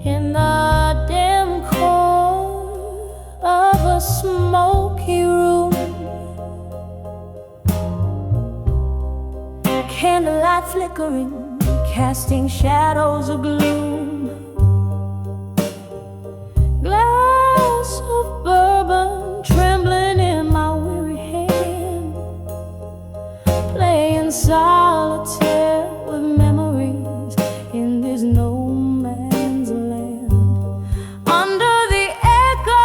in the dim core of a smoky room. Candlelight flickering, casting shadows of gloom. Glass of bourbon trembling in my weary hand, playing solitaire with memories in this no man's land. Under the echoes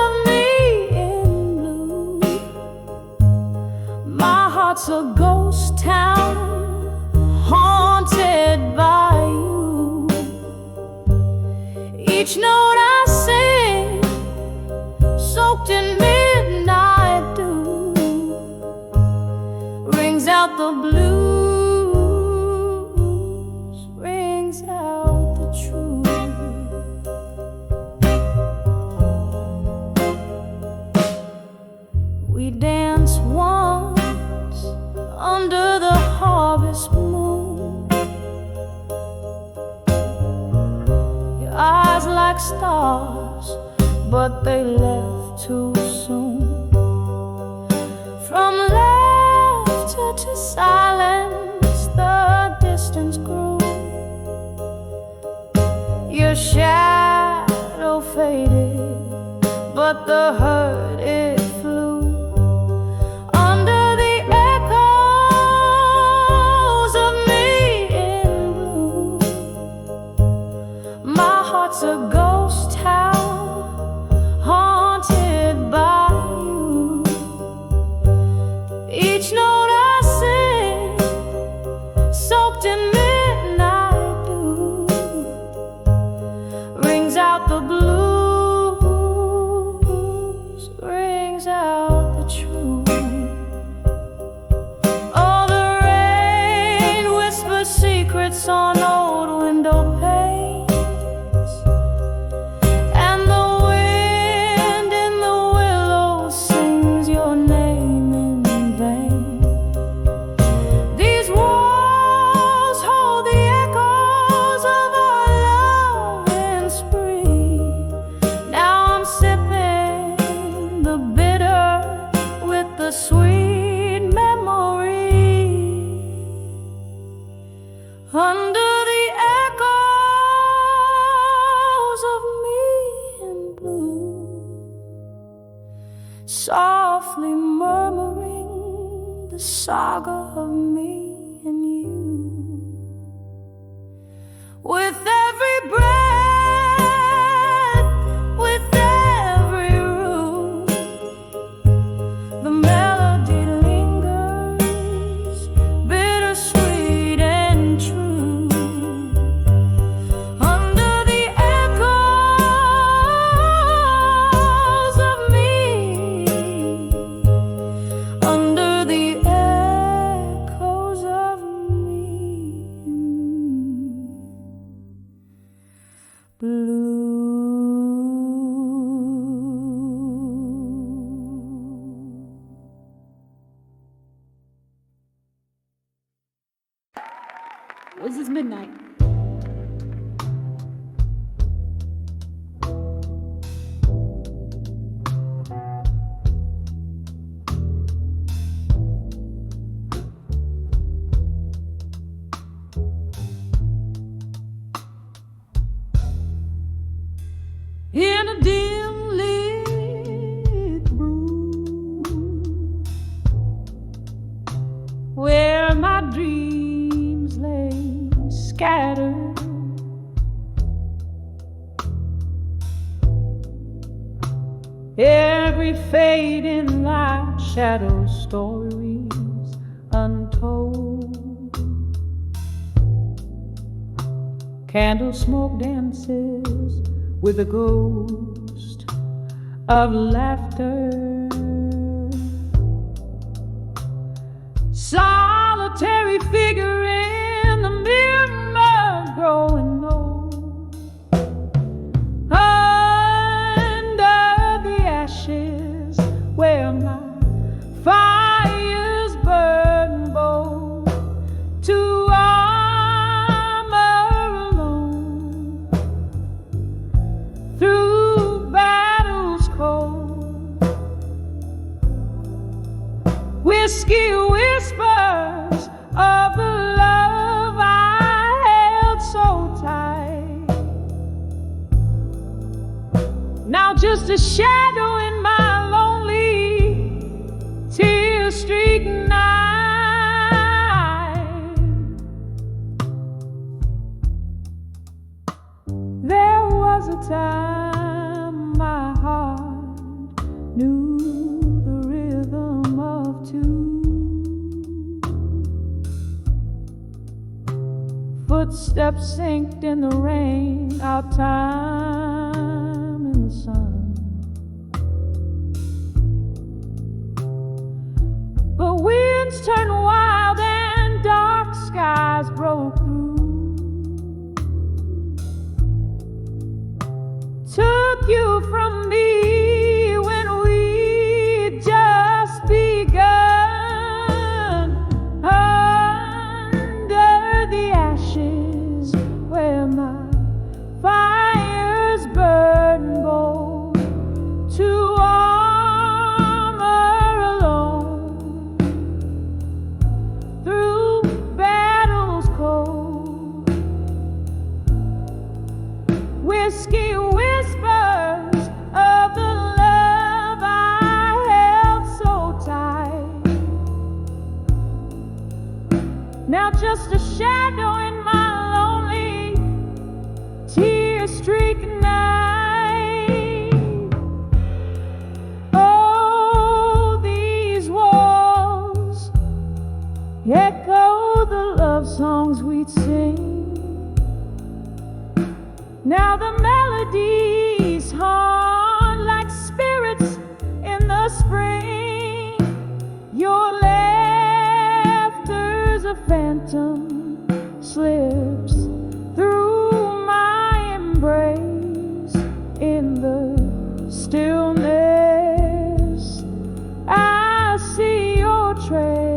of me in blue, my heart's a ghost town haunted by you. Each note I sing, soaked in midnight dew, rings out the blues, rings out the truth. We danced once under the harvest moon, your eyes like stars, but they left too soon. From laughter to silence, the distance grew. Your shadow faded, but the hurt it flew. Under the echoes of me in blue, my heart's a ghost town haunted by you. Each note I sing, soaked in midnight dew, rings out the blues, rings out the truth. Oh, the rain whispers secrets on old window panes, and the wind in the willows sings your name in vain. These walls hold the echoes of our love in spring. Now I'm sipping the bitter with the sweet memory. Under the echoes of me in blue, softly murmuring the saga of me and you. With every breath, with every room, the melody lingers, bittersweet and true. Under the echoes of me, under the echoes of me blue. This is midnight. In a dim lit room, where my dreams lay scattered, every fading light shadows stories untold. Candle smoke dances with a ghost of laughter. Solitary figure in the mirror growing old. Under the ashes where my fires burn bold, to armor alone just a shadow in my lonely, tear-streaked night. There was a time my heart knew the rhythm of two. Footsteps synced in the rain, our time in the sun. But winds turned wild and dark skies broke through. Took you from me when we just begun. Under the ashes where my fires burn gold, to armor alone through battles cold. Whiskey whispers of the love I held so tight. Now just a shadow in my lonely, tear-streaked night. Oh, these walls echo the love songs we'd sing. Now the melodies haunt like spirits in the spring. Your laughter's a phantom, slips through my embrace. In the stillness I see your trace.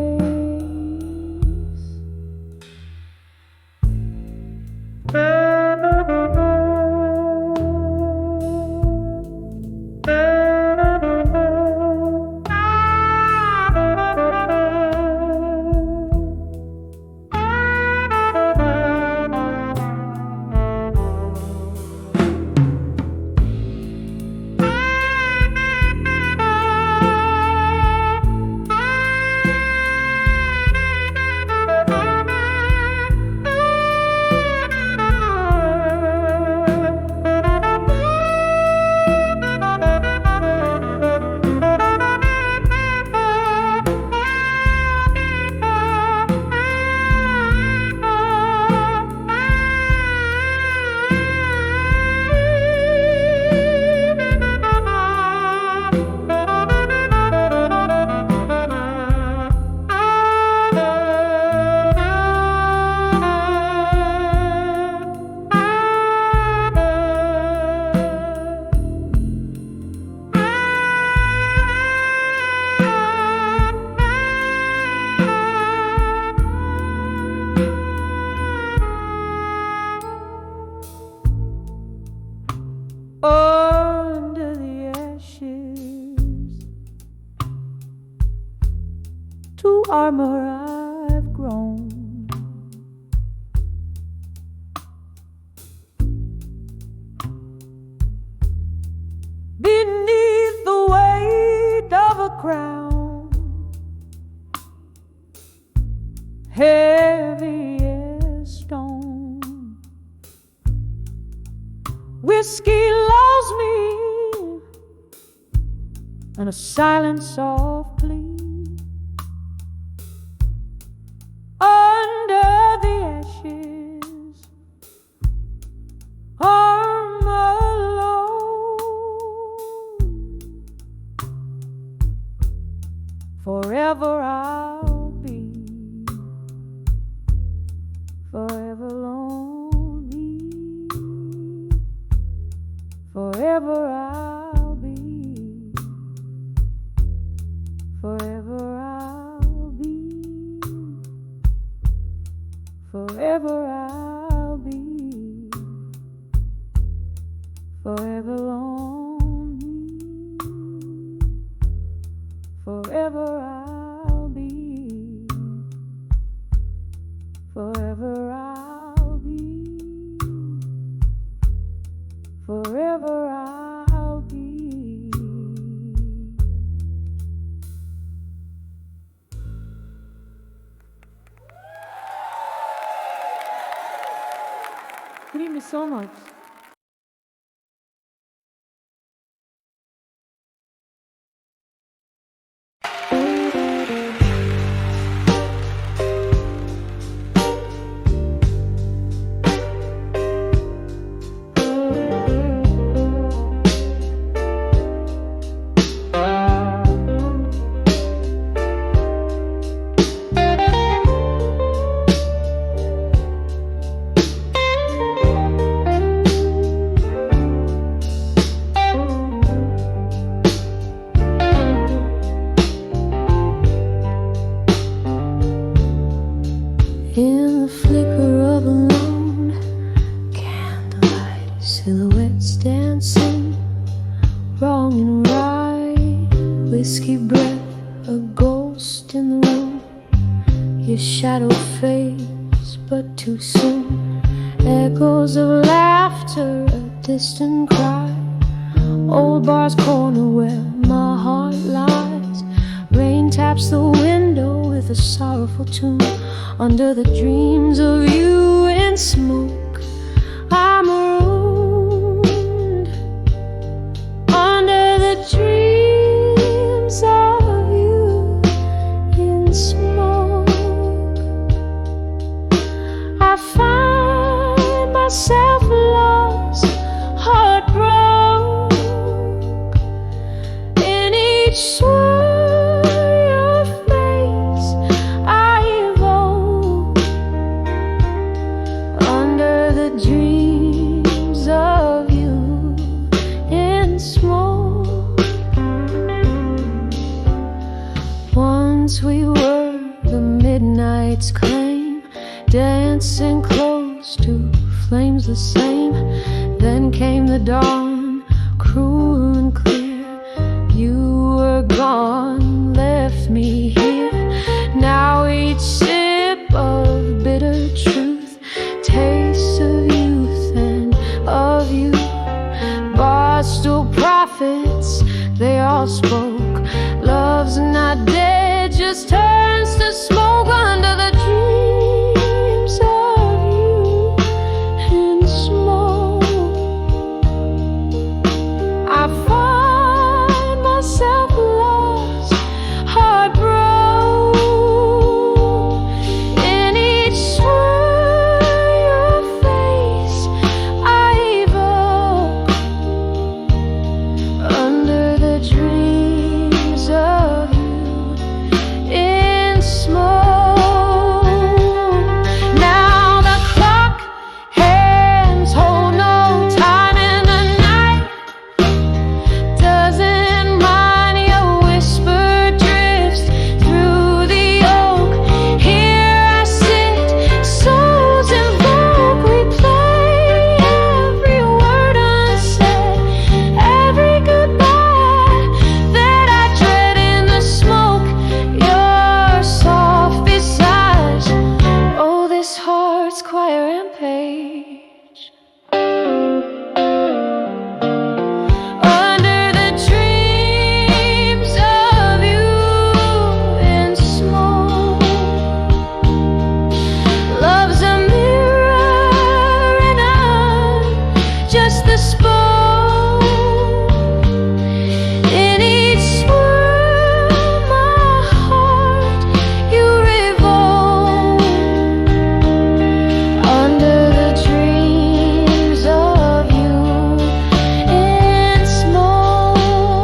Under the ashes, to armor I've grown. Beneath the weight of a crown, heavy as stone. Whiskey lulls me, and a silent soft plea. Under the ashes, arm alone. Forever I'll be, forever lonely. Forever I'll be, forever I'll be, forever I'll be, forever lonely. Forever I'll be, forever I'll be, forever I'll be. Thank you so much. In the flicker of a lone candlelight, silhouettes dancing, wrong and right, whiskey breath, a ghost in the room. Your shadow fades, but too soon. Echoes of laughter, a distant cry. Old bar's corner where my heart lies. Rain taps the window with a sorrowful tune. Under the dreams of you in smoke, I'm marooned. Under the dreams of you in smoke, I find myself lost, heartbroken. In each swirl your face I evoke. Under the dreams of you in smoke. Once we were the midnight's claim, dancing close to flames the same. Then came the dawn, cruel and clear. You were gone, left me here. Now each sip of bitter truth, taste of youth and of you. Barstool prophets, they all spoke. Love's not dead, just turns to smoke. Under the dreams of you in smoke, I find myself lost, heartbroken. In each swirl your face I evoke. Under the dreams of you in smoke. Now the clock hands hold no time in the night. Doesn't mind your whisper drifts through the oak. Here I sit, souls invoke. We play every word unsaid, every goodbye that I dread in the smoke. Your soft visage, oh, this heart's choir and page. Under the dreams of you in smoke. Love's a mirror and I'm just the spoke. In each swirl my heart you revolt. Under the dreams of you in smoke.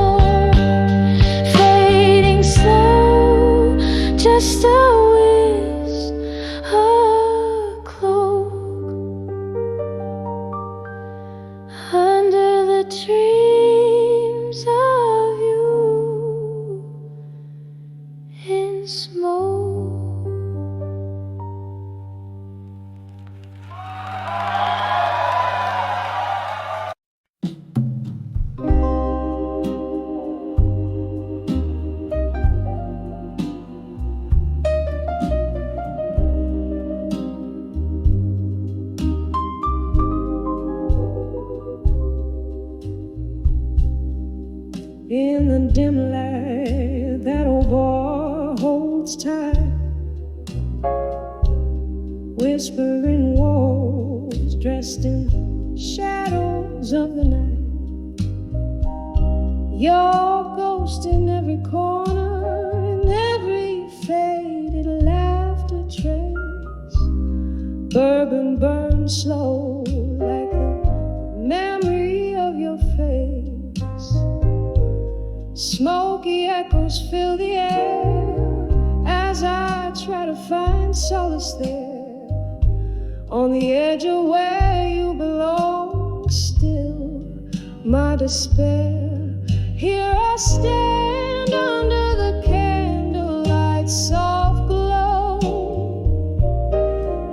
Fading slow, just a whisk, a cloak. Under the dreams of you in smoke. distant shadows of the night. Your ghost in every corner, in every faded laughter trace. Bourbon burns slow like the memory of your face. Smoky echoes fill the air as I try to find solace there, on the edge of where you belong. Still, my despair. Here I stand under the candlelight, soft glow,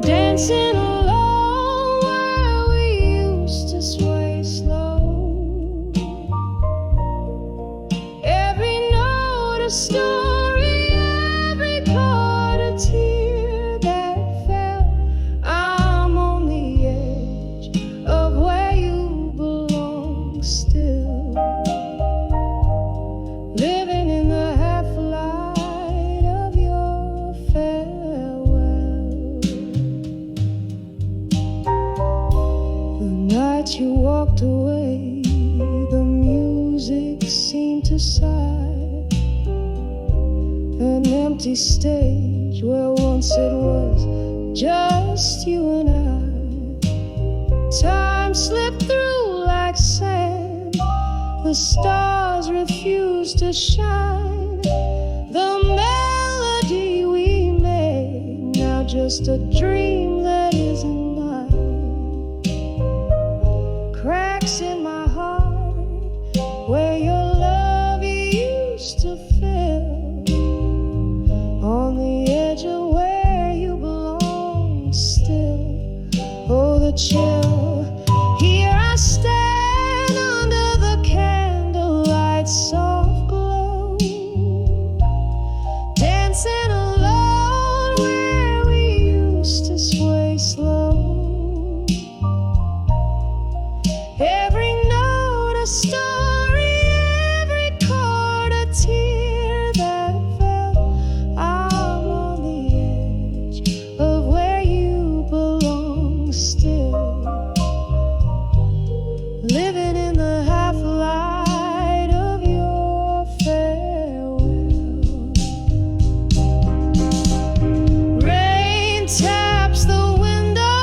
dancing alone where we used to sway slow. Every note a story, every chord a tear that fell. I'm on the edge of where you belong still, living in the half-light of your farewell. The night you walked away, the music seemed to sigh. An empty stage where once it was just you and I. Time slipped through like sand, the stars refuse to shine. The melody we made, now just a dream that isn't mine. Cracks in my heart where your love used to fill, on the edge of where you belong still. Oh, the chill. Here I stand under the candlelight, soft glow, dancing alone where we used to sway slow. Every note a story, every chord a tear that fell. I'm on the edge of where you belong still, living in the half-light of your farewell. Rain taps the window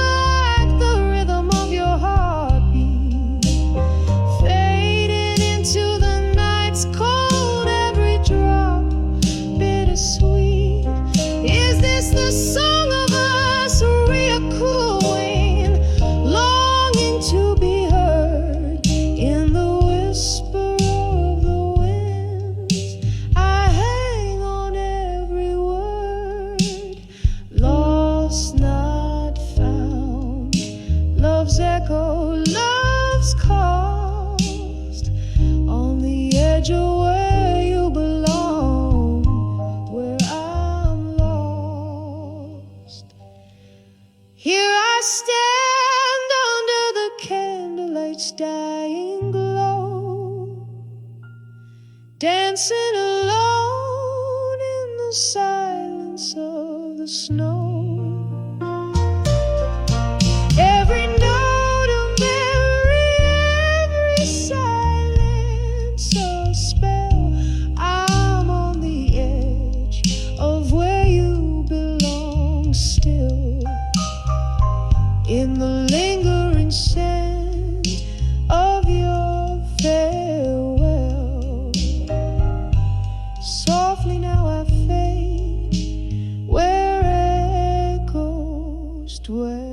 like the rhythm of your heartbeat, fading into the night's cold, every drop bittersweet. Is this the song of us reechoing, longing to be heard in the whisper of the winds? I hang on every word, lost, not found. Love's echo, love's cost, on the edge of where you belong, where I'm lost. Here I stand under the candlelight's dying glow, dancing alone in the silence of the snow. Every note a memory, every silence a spell. I'm on the edge of where you belong still, in the lingering scent of your farewell. Softly now I fade where echoes dwell.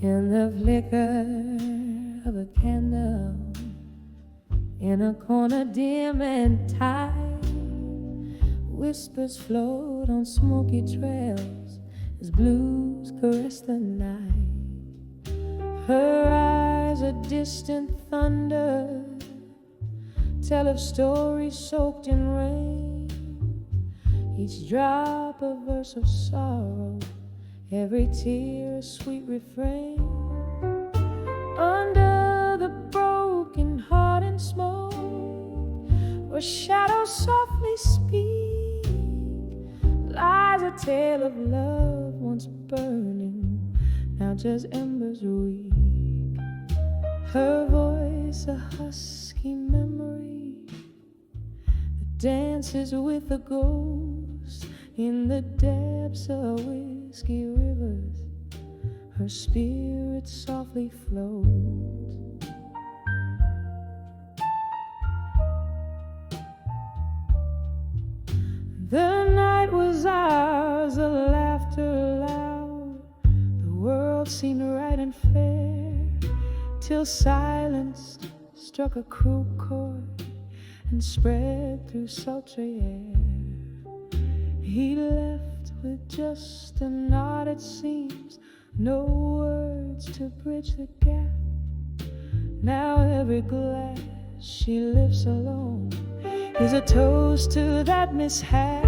In the flicker of a candle, in a corner dim and tight, whispers float on smoky trails as blues caress the night. Her eyes the distant thunder tell of stories soaked in rain, each drop a verse of sorrow, every tear a sweet refrain. Under the broken heart and smoke, where shadows softly speak, lies a tale of love once burning, now just embers weak. Her voice a husky memory that dances with the ghost in the depths of whiskey rivers. Her spirit softly flows. The night was ours, the laughter loud. The world seemed right and fair, till silence struck a cruel chord and spread through sultry air. He left with just a nod, it seems, no words to bridge the gap. Now every glass she lifts alone is a toast to that mishap.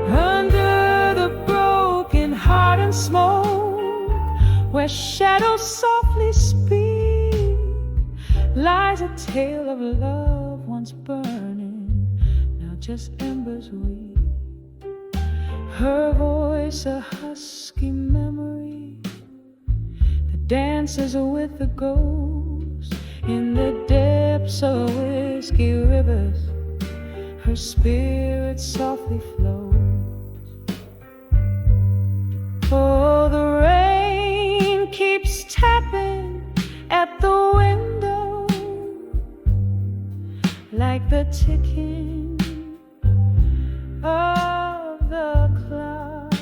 Under the broken heart and smoke, where shadows softly speak, lies a tale of love once burning, now just embers weak. Her voice a husky memory that dances with the ghost in the depths of whiskey rivers. Her spirit softly flows. Oh, the rain keeps tapping at the window like the ticking of the clock.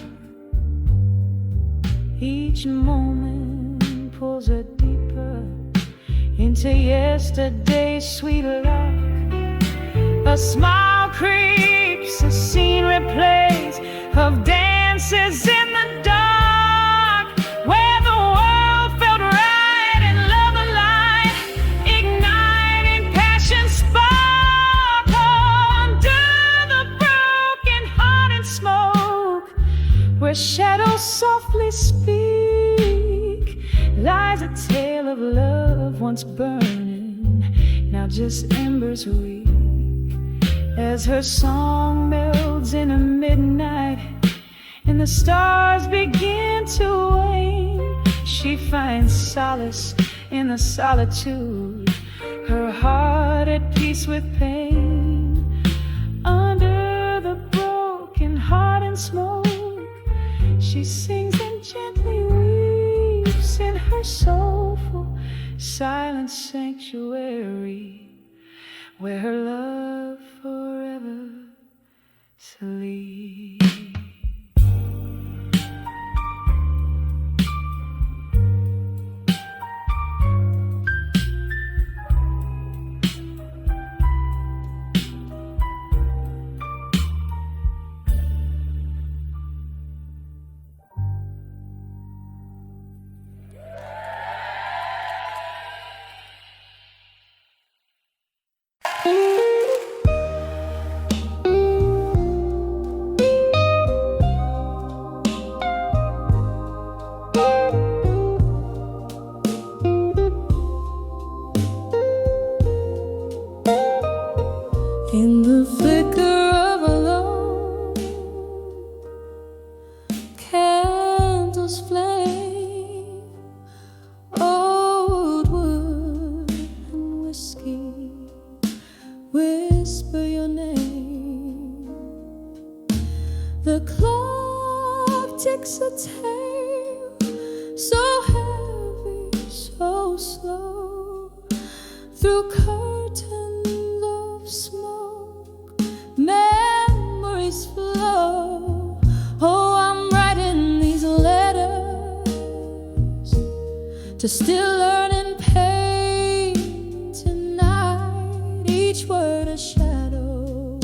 Each moment pulls her deeper into yesterday's sweet luck. A smile creeps, a scene replays of dances in the dark, where the world felt right and love alive, igniting passion spark. Under the broken heart and smoke, where shadows softly speak, lies a tale of love once burning, now just embers weak. As her song melds in a midnight and the stars begin to wane, she finds solace in the solitude, her heart at peace with pain. Under the broken heart and smoke, she sings and gently weeps in her soulful silent sanctuary, where her love forever sleeps. In the flicker of a low, candles flame, old wood and whiskey whisper your name. The clock ticks a tale, so heavy, so slow, through curtains of smoke, memories flow. Oh, I'm writing these letters to still learning pain tonight, each word a shadow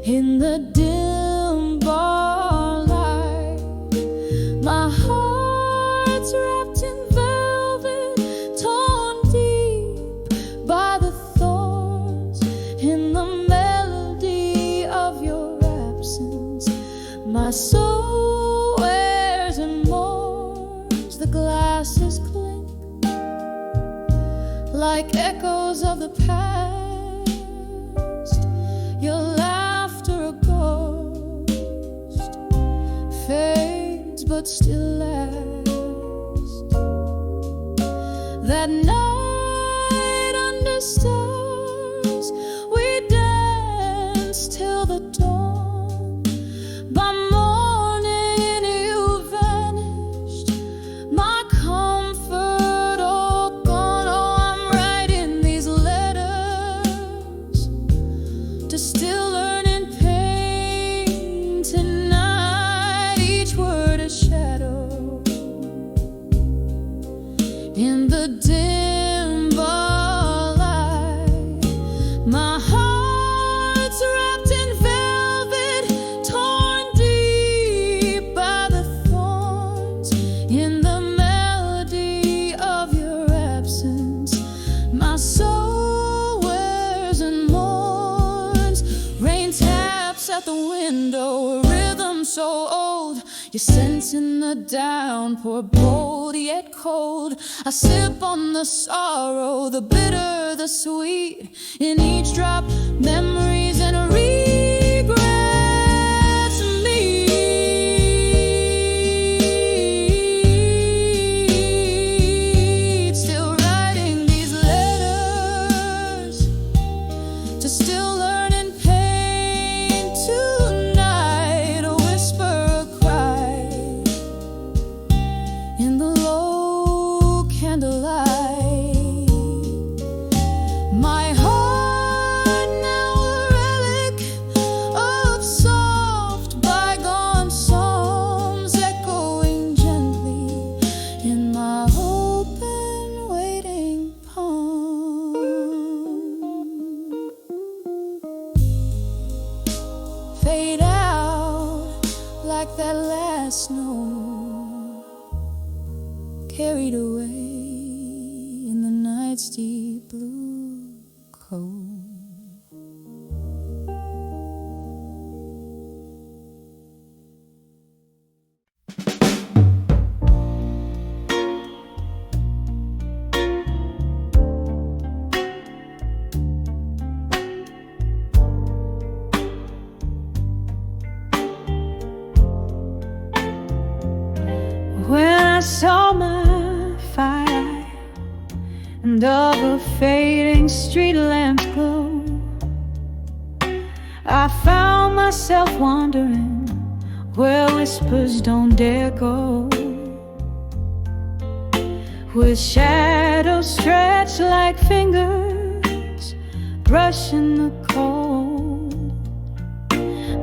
in the dim bar light. My heart's wrapped in glasses clink like echoes of the past. Your laughter, a ghost, fades but still lasts. That night under stars, we danced till the dawn. By morning you vanished, my comfort all gone. Oh, I'm writing these letters to still learning pain tonight. Each word a shadow in the dim bar light. My heart's wrapped in velvet, torn deep by the thorns. In the melody of your absence, my soul wears and mourns. Rain taps at the window, a rhythm so old. You sense in the downpour, bold yet cold. I sip on the sorrow, the bitter, the sweet. In each drop, memories and regrets meet. Still writing these letters to still learning pain tonight. A whisper, a cry in the low candlelight. My heart now a relic of soft bygone psalms, echoing gently in my open waiting palm. Fade out like that last snow, carried away in the night's deep blue cold. When I saw my fire and all the fading street lamps glow, I found myself wondering where whispers don't dare go. With shadows stretched like fingers brushing the cold,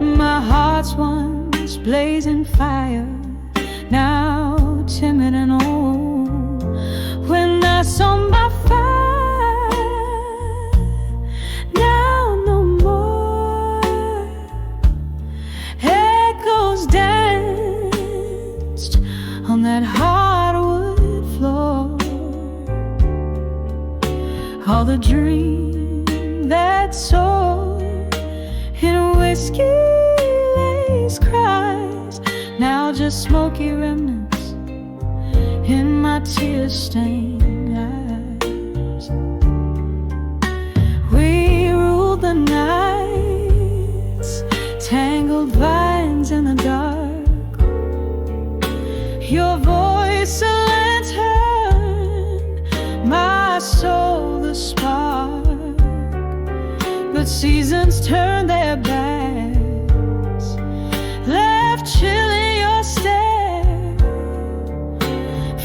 my heart's once blazing fire, now timid and old. When I saw my fire, now no more. Echoes danced on that hardwood floor. All the dream that soared in whiskey-laced cries, now just smoky remnants in my tear-stained eyes. We ruled the nights, tangled vines in the dark. Your voice a lantern, my soul the spark. But seasons turned their backs, left chilling your stare.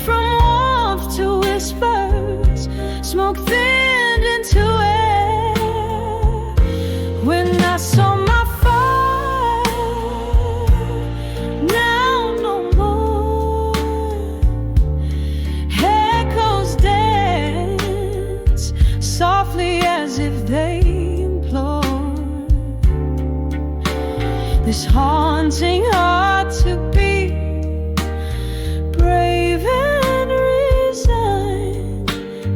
From warmth to whispers, smoke thinned into air. When I saw my fire, now no more. Echoes dance softly as if they implore this haunting heart to be brave and resigned.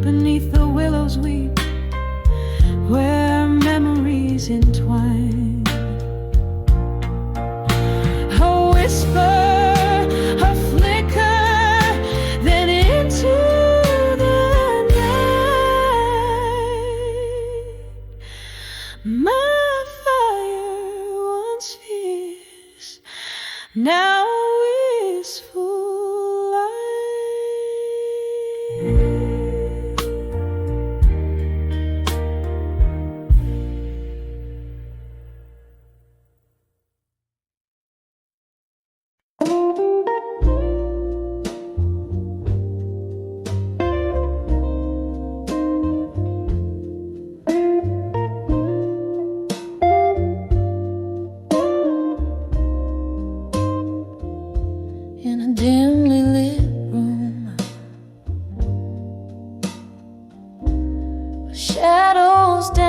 Beneath the willows weep, where memories entwine. A whisper, a flicker, then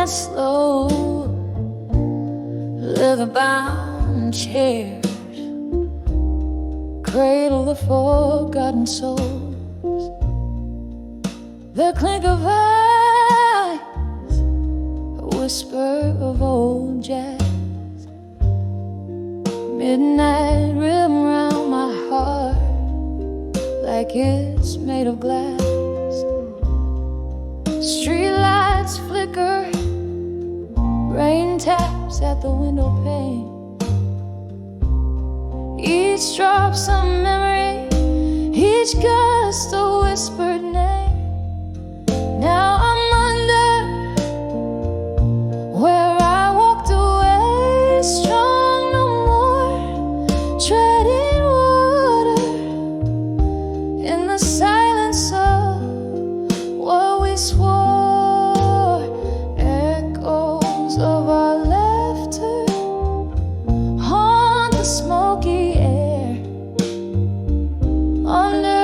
and slow, leather-bound chairs cradle the forgotten souls. The clink of eyes, a whisper of old jazz. Midnight rim round my heart like it's made of glass. Streetlights flicker, rain taps at the window pane. Each drop's a memory, each gust a whispered name. Now I'm under where I walked away, strong no more, treading water in the silence of what we swore. Echoes of our laughter haunt the smoky air. Under,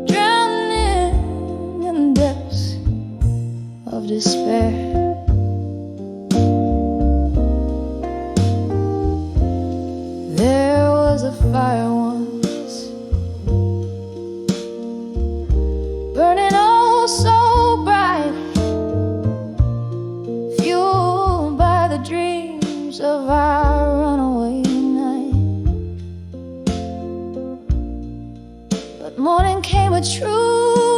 drowning in the depths of despair. There was a fire once, burning oh so bright, fueled by the dreams of our runaway night. But morning came with truth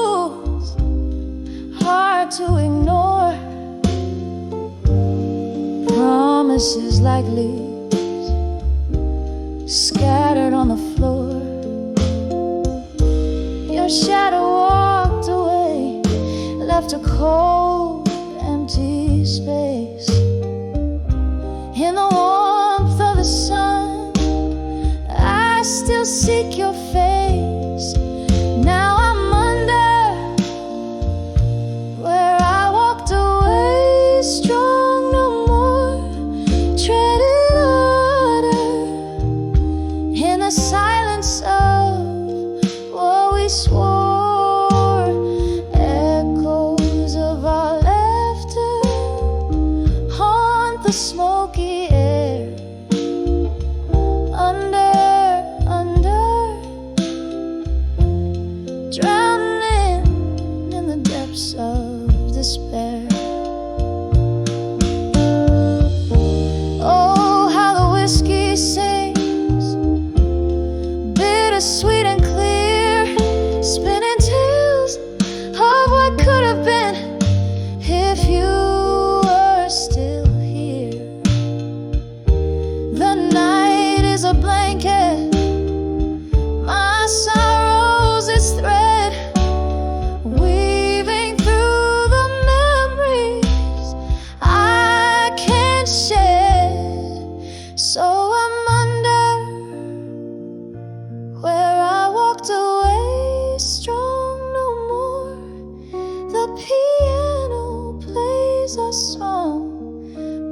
hard to ignore. Promises like leaves scattered on the floor. Your shadow walked away, left a cold, empty space. In the warmth of the sun, I still seek your face. Now I'm under where I walked away, strong no more, treading water in the silence of what we swore. Echoes of our laughter haunt the smoky air. Under, drowning in the depths of despair. Oh, how the whiskey sings, bittersweet and clear, spinning tales of what could have been if you were still here. The night is a blanket, my sorrow's its thread, weaving through the memories I can't shed. So I'm under where I walked away, strong no more. The piano plays a song,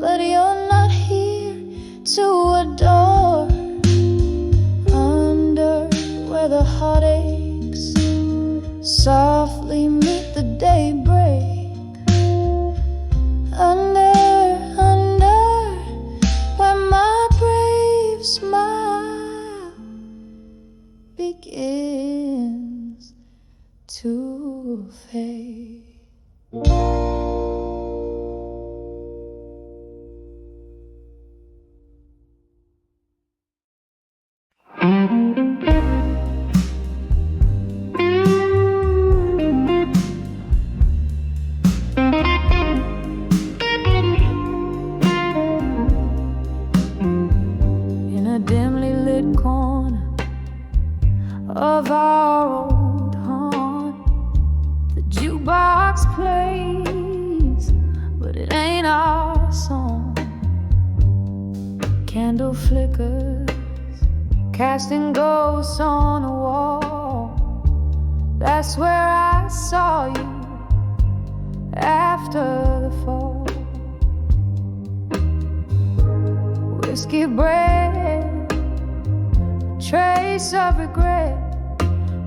but you're not here to adore. Under where the heartaches softly meet the daybreak. Under where my brave smile begins to fade. In a dimly lit corner of our old haunt, the jukebox plays, but it ain't our song. Candle flickers, casting ghosts on the wall. That's where I saw you after the fall. Whiskey bread, trace of regret,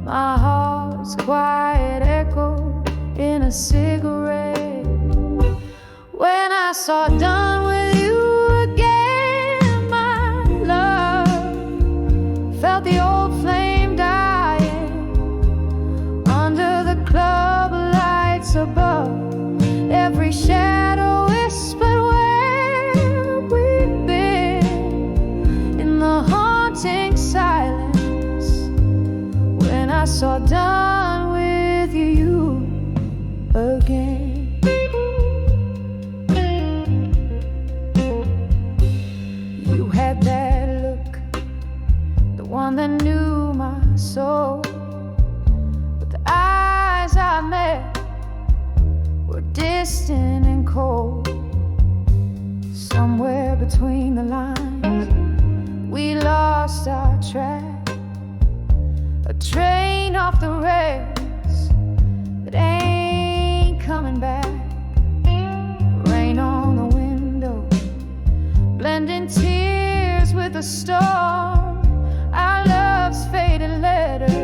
my heart's quiet echo in a cigarette. When I saw done with you again, my love, felt the old flame dying under the club lights above. Every shadow whispered where we've been in the haunting silence. When I saw done with you again. You had that look, the one that knew my soul. But the eyes I met were distant and cold. Somewhere between the lines, we lost our track. A train off the rails that ain't coming back. Rain on the window, blending tears with the storm. Our love's faded letter,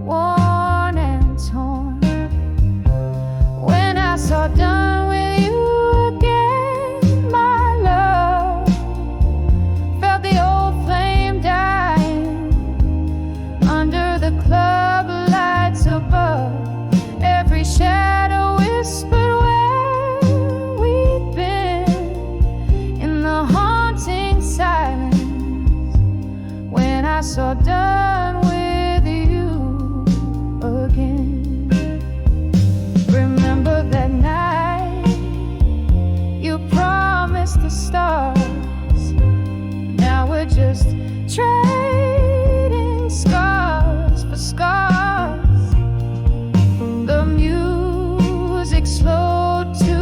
worn and torn. When I saw done with you again, my love, felt the old flame dying under the club lights above. Every shadow whispered where we've been in the haunting silence. When I saw done with you again. Remember that night you promised the stars. Now we're just trading scars for scars. The music slowed to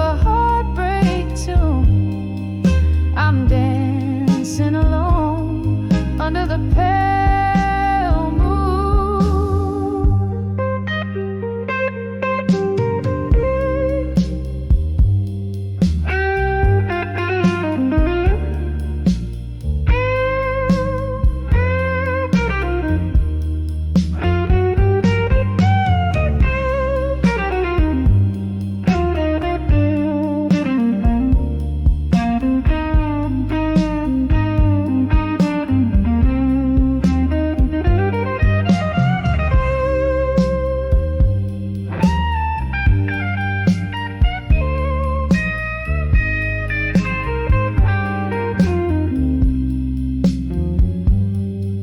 a heartbreak tune. I'm dancing alone under the pale moon.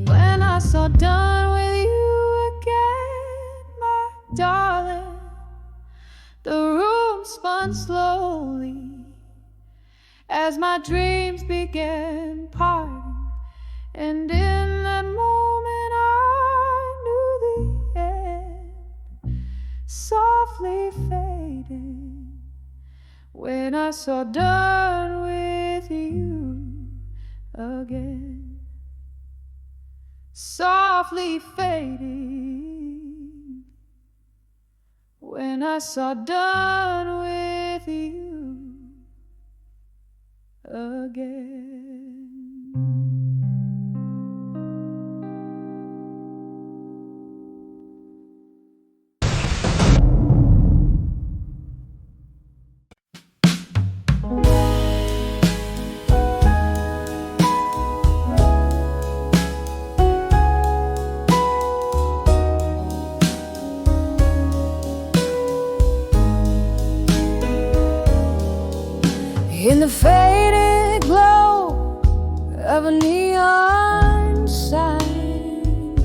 When I saw done with you again, my darling, the room spun slowly as my dreams began parting. And in that moment I knew the end softly faded. When I saw done with you again, softly fading. When I saw done with you again. In the faded glow of a neon sign,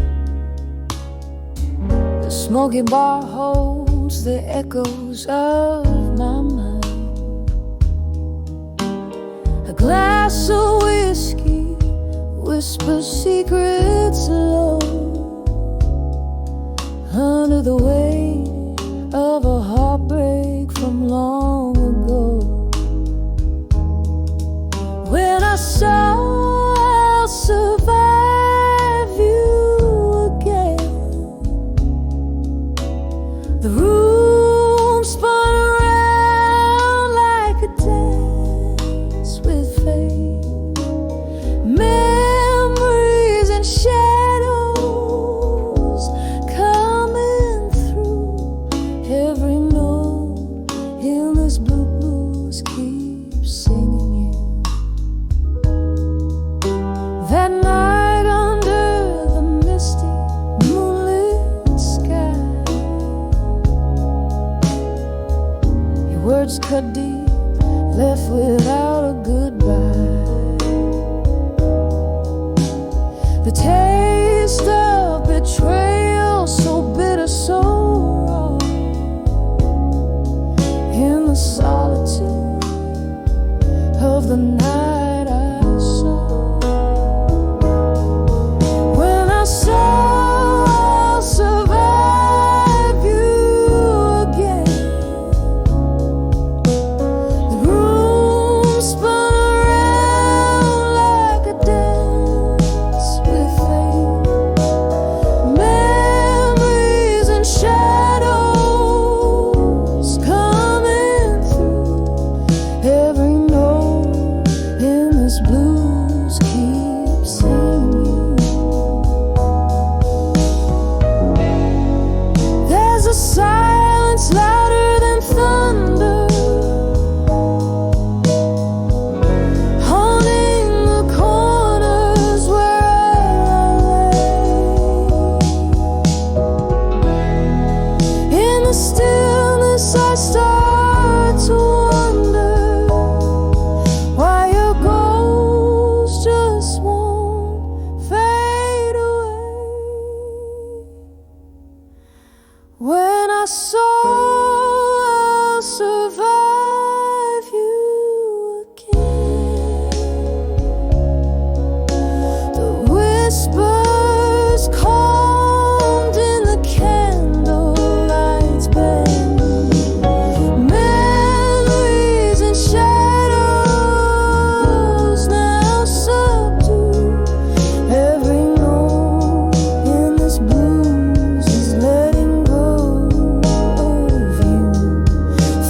the smoky bar holds the echoes of my mind. A glass of whiskey whispers secrets low under the weight of a heartbreak from long ago. When I saw I'll survive you again, the room spun around like a dance with fate. Memories and shadows coming through. tears cut deep, left without a goodbye. The taste of betrayal, so bitter, so raw. In the solitude of the night I saw. When I saw I'll survive you again, the room spun around like a dance with fate. Memories and shadows coming through. Every note in this blues keeps singing you. There's a silence louder than thunder, haunting the corners where I lay. In the stillness I start to wonder why your ghost just won't fade away. When I saw I'll survive you again, the whispers calmed in the candlelight's bend. Memories and shadows now subdue. Every note in this blues is letting go of you,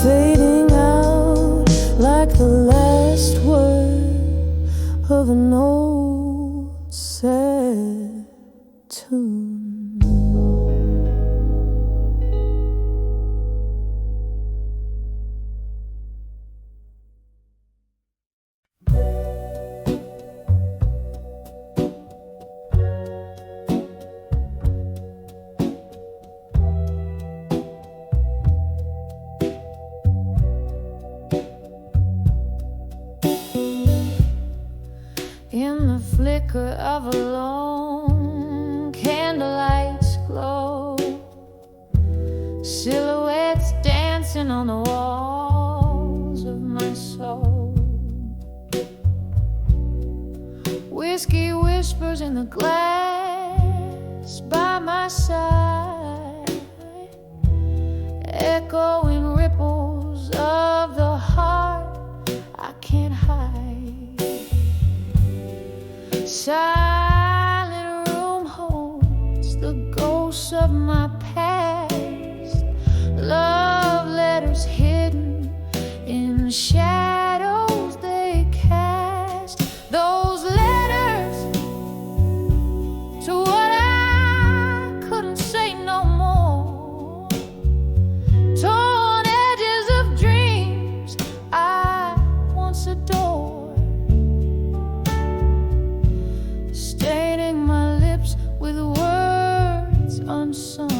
fading out like the last word of an old sad tune. In the flicker of a lone candlelight's glow, silhouettes dancing on the walls of my soul. Whiskey whispers in the glass by my side, echoing ripples of the heart I can't hide. Silent room holds the ghosts of my past, love letters hidden in the shadows they cast. Those letters to what I couldn't say no more, torn edges of dreams I once adored, staining my lips with words unsung.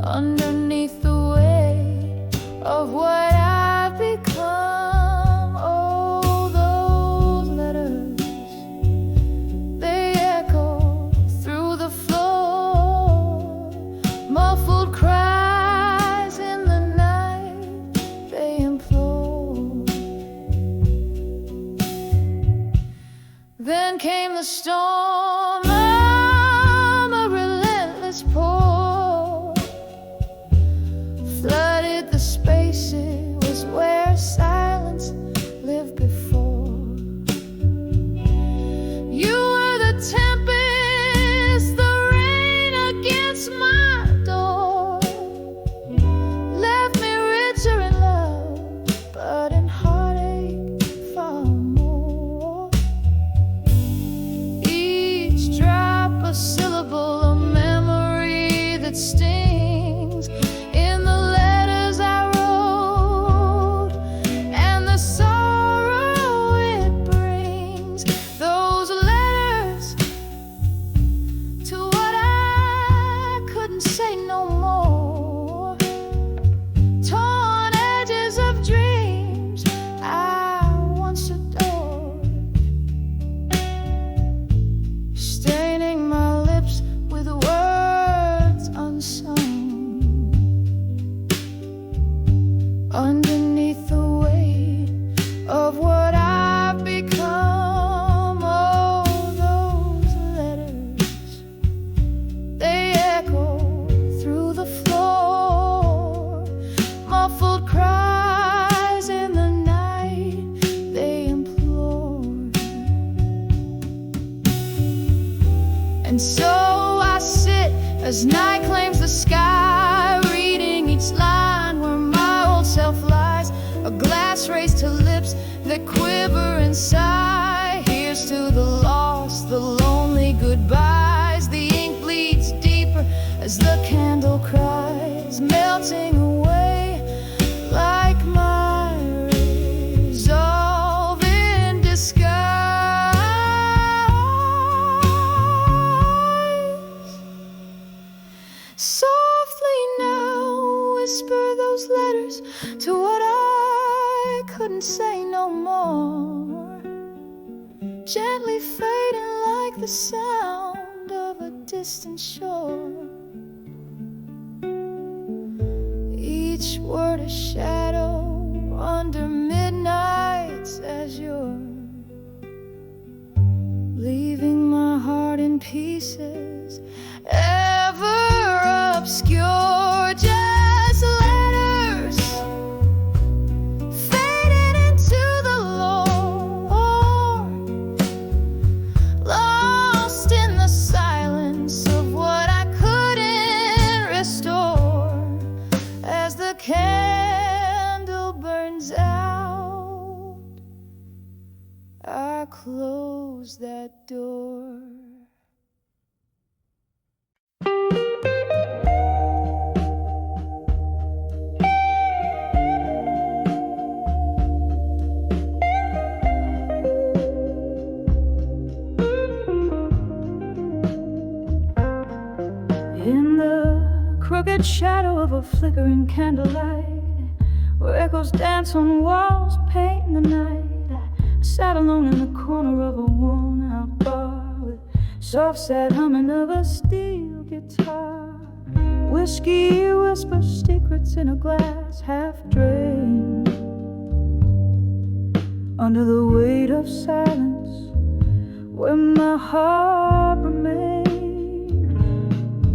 Underneath the weight of what I've become, oh, those letters, they echo through the floor. Muffled cries in the night, they implore. Then came the storm of a relentless pour, flooded the spaces where silence lived before. You were the tempest, the rain against my door, left me richer in love, but in heartache far more. Each drop a syllable, a memory And so I sit as night claims the sky, reading each line where my old self lies. A glass raised to lips that quiver and sigh. Here's to the lost, the lonely goodbyes. The ink bleeds deeper as the candle cries, melting away like my resolve in disguise. Softly now whisper those letters to what I couldn't say no more, gently fading like the sound of a distant shore. Each word a shadow under midnights as you're leaving my heart in pieces, ever obscure, just letters fading into the lore, lost in the silence of what I couldn't restore. As the candle burns out, I close that door. In the crooked shadow of a flickering candlelight, where echoes dance on walls, painting the night, I sat alone in the corner of a worn-out bar with soft, sad humming of a steel guitar. Whiskey whispers secrets in a glass half drained. Under the weight of silence, where my heart remained.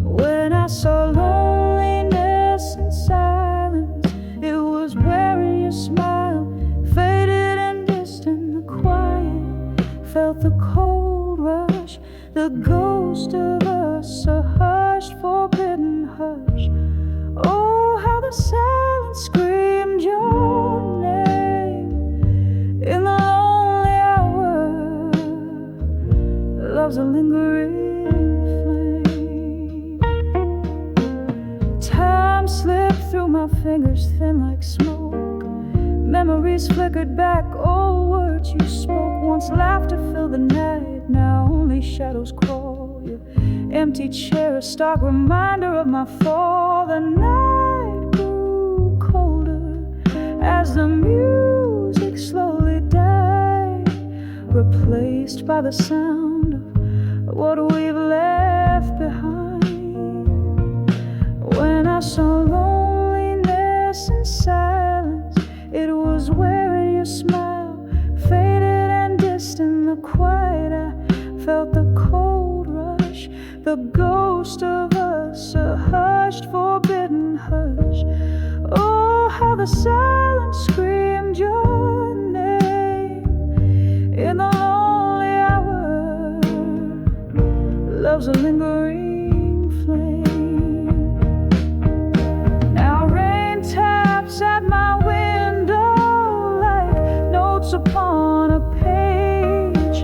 When I saw loneliness and silence, it was wearing your smile, faded and distant. The quiet felt the cold rush, the ghost of us, a hushed, forbidden hush. Oh, how the silence screamed your name in the lonely hour. Love's a lingering slipped through my fingers, thin like smoke. Memories flickered back, old words you spoke. Once laughter filled the night, now only shadows crawl. Your empty chair, a stark reminder of my fall. The night grew colder as the music slowly died, replaced by the sound of what we've left behind. When I saw loneliness and silence, it was wearing your smile, faded and distant. The quiet, I felt the cold rush, the ghost of us, a hushed, forbidden hush. Oh, how the silence screamed your name in the lonely hour. Love's a lingering flame. At my window like notes upon a page,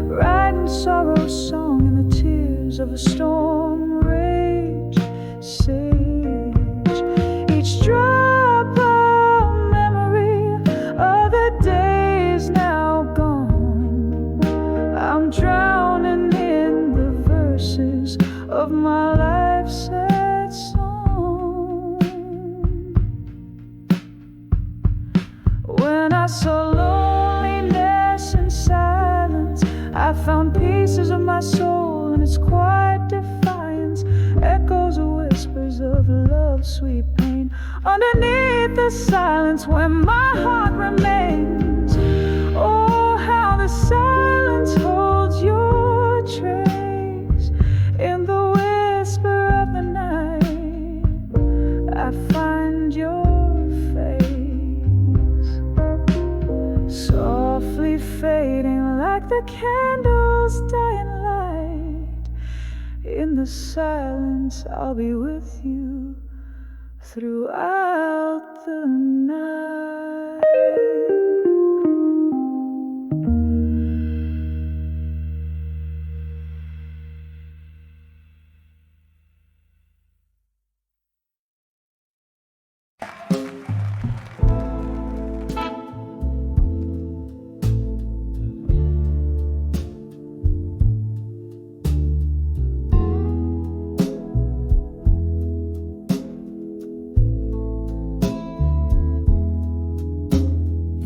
writing sorrow's song in the tears of a storm rage. Sage, each drop of memory of the days now gone. I'm drowning in the verses of my life's sad song. When I saw loneliness and silence, I found pieces of my soul in its quiet defiance, echoes of whispers of love's sweet pain. Underneath the silence where my heart remains, oh, how the silence holds your trace. In the whisper of the night, I find your softly fading like the candle's dying light, the silence, I'll be with you throughout the night.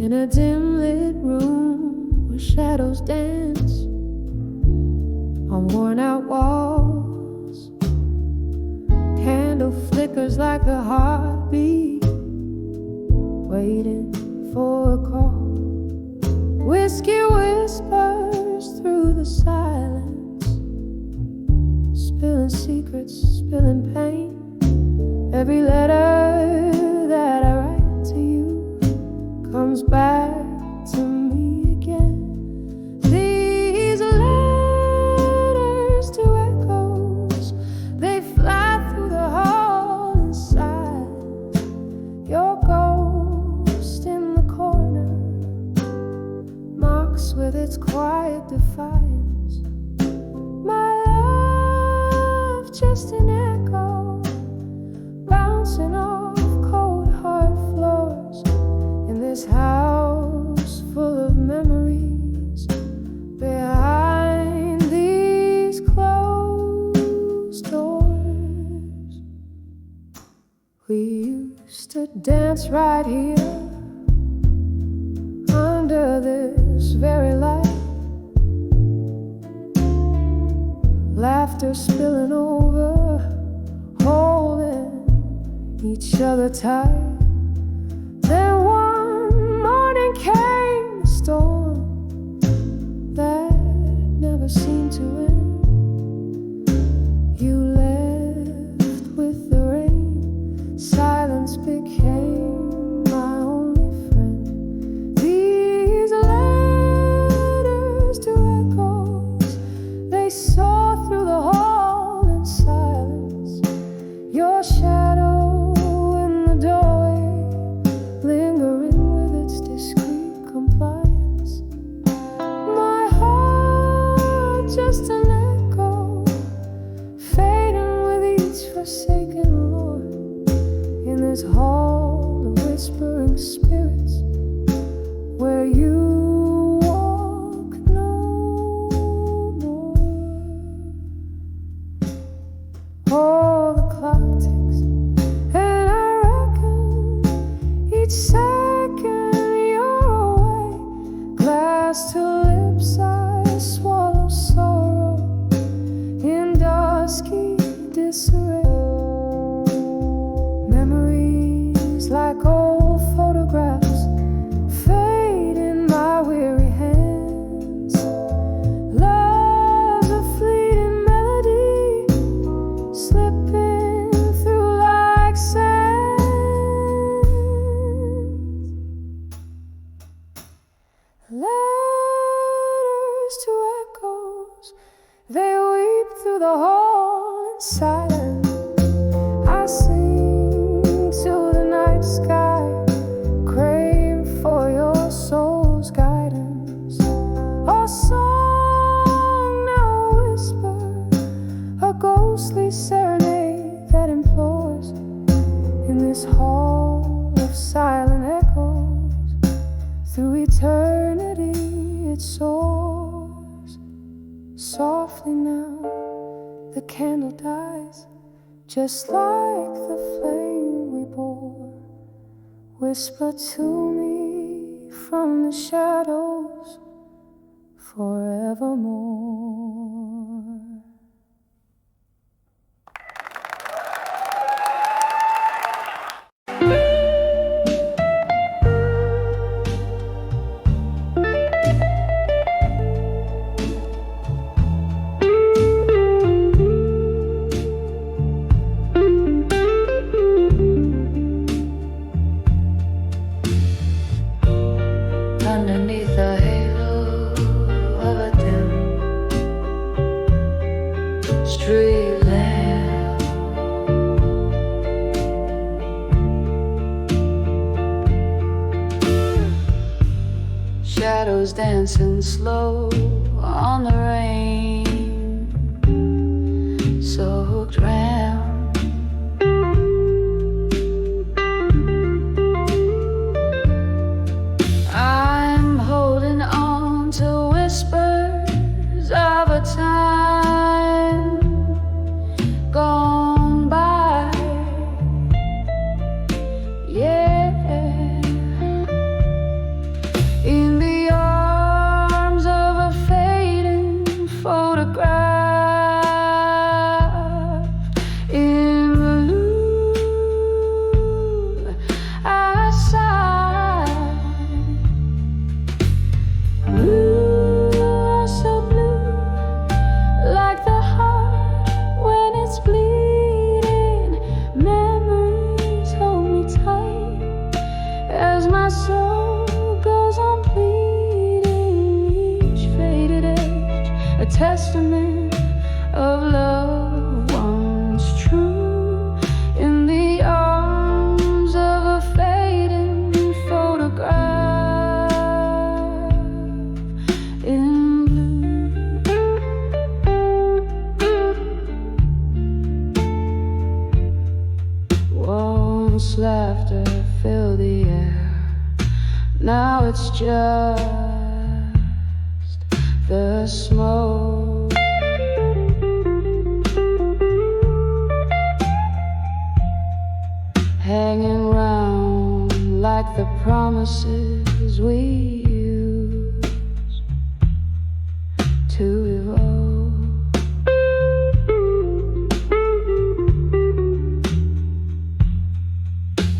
In a dim lit room where shadows dance on worn out walls, candle flickers like a heartbeat waiting for a call. Whiskey whispers through the silence, spilling secrets, spilling pain. Every letter that I write to you comes back to me again. These letters to echoes, they fly through the hall inside. Your ghost in the corner marks with its quiet defiance. My love, just an echo, bouncing off cold hard floors. This house full of memories behind these closed doors. We used to dance right here under this very light, laughter spilling over, holding each other tight. Then came a storm that never seemed to end. You left with the rain, silence became my only friend. These letters to echoes, they soar through the hall in silence. Your shadow in the doorway, lingering discreet compliance. My heart, just an echo, fading with each forsaken Lord. In this hall of whispering spirits, where you walk no more. Oh, the clock ticks, and I reckon each second glass to lips, I swallow sorrow in dusky disarray. Memories like old photographs fade in my weary hands. Love's a fleeting melody, slipping through like sand. Letters to echoes, they weep through the hall in silence. I sing to the night sky, crave for your soul's guidance. A song now whisper, a ghostly serenade that implores. In this hall of silent echoes, through eternity it soars. Softly now the candle dies, just like the flame we bore. Whisper to me from the shadows forevermore. Underneath the halo of a dim street lamp. Shadows dancing slow on the rain, soaked round. I'm holding on to whispers of a time gone by. Yeah, in the arms of a fading photograph. In blue, I sigh. Blue, oh so blue, like the heart when it's bleeding. Memories hold me tight as my soul goes on bleeding. Each faded edge, a testament of love once true. In the arms of a fading photograph. In blue. Once laughter filled the air, now it's just the smoke. Hanging round like the promises we use to evolve.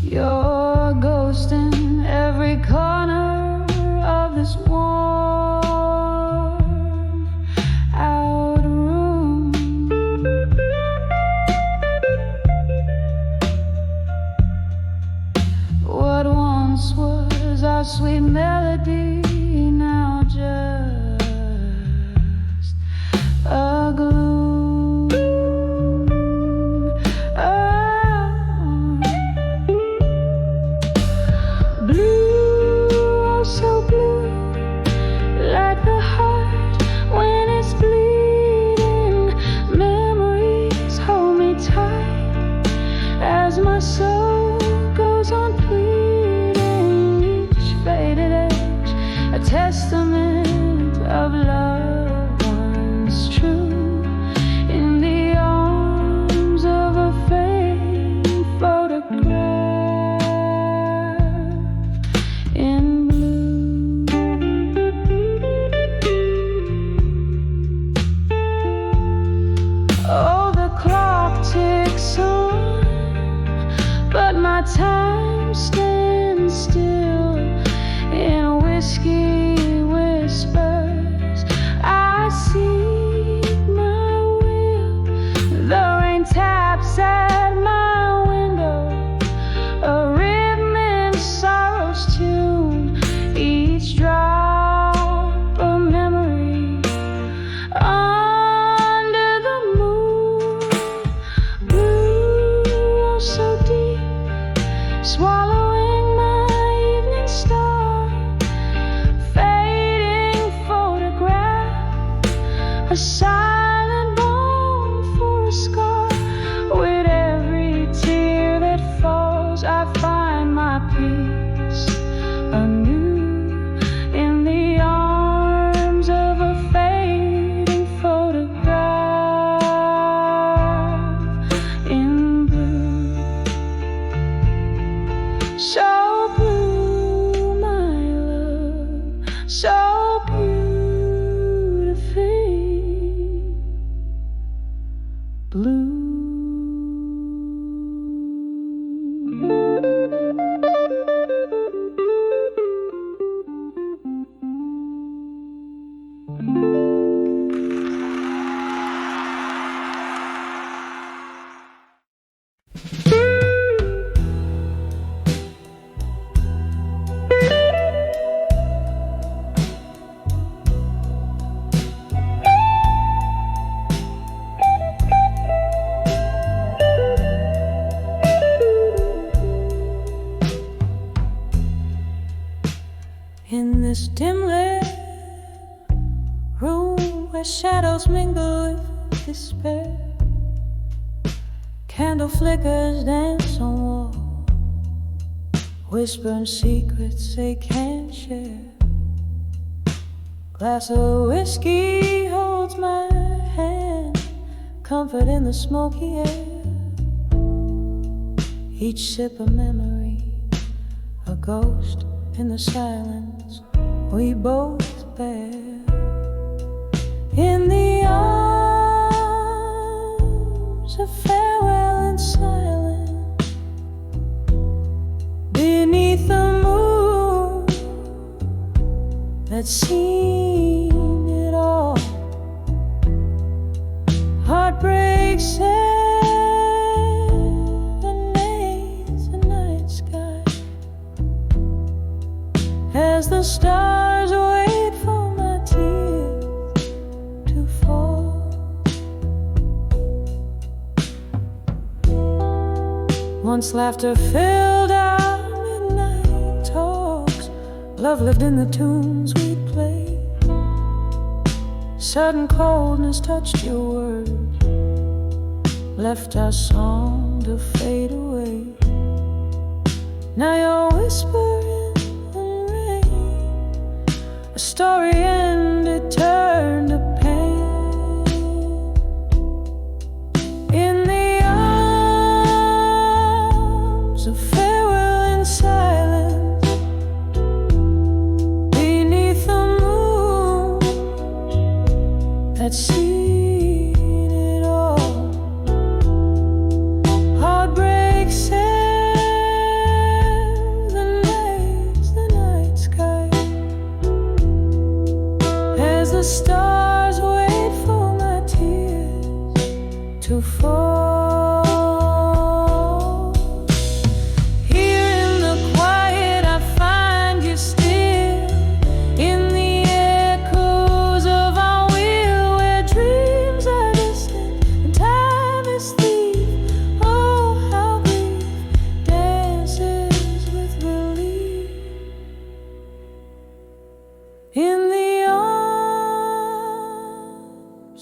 You're ghosting every corner of this warm out room. What once was our sweet melody, now just a gloom. Blue, oh so blue, like the heart when it's bleeding. Memories hold me tight as my soul goes on pleading. Each faded edge, a testament of love once true. In the arms of a fading photograph. In blue. Oh, the clock ticks on, but my time stands still. In whiskey whispers, I seek my will. The rain taps at my window, a rhythm in sorrow's tune. Each drop a memory under the moon. Blue, oh so deep, swallowing my evening star. Fading photograph, a silent bone for a scar. With every tear that falls, I find my peace anew. In the arms of a fading photograph. In blue. So blue, my love, so beautifully blue. where shadows mingle with despair. Candle flickers dance on walls, whispering secrets they can't share. Glass of whiskey holds my hand, comfort in the smoky air. Each sip a memory, a ghost in the silence we both bear. In the arms of farewell and silence, beneath the moon that's seen it all. Heartbreak serenades the night sky as the stars wait for my tears to fall. Once laughter filled our midnight talks, love lived in the tunes we'd play. Sudden coldness touched your words, left our song to fade away. Now you're whispering in rain, a story ended, turned to pain. In the arms of farewell and silence, beneath the moon that's seen it all. Heartbreak serenades the night sky as the stars wait for my tears to fall. Here in the quiet I find you still, in the echoes of our will, where dreams are distant and time is thief. Oh, how grief dances with relief. In the arms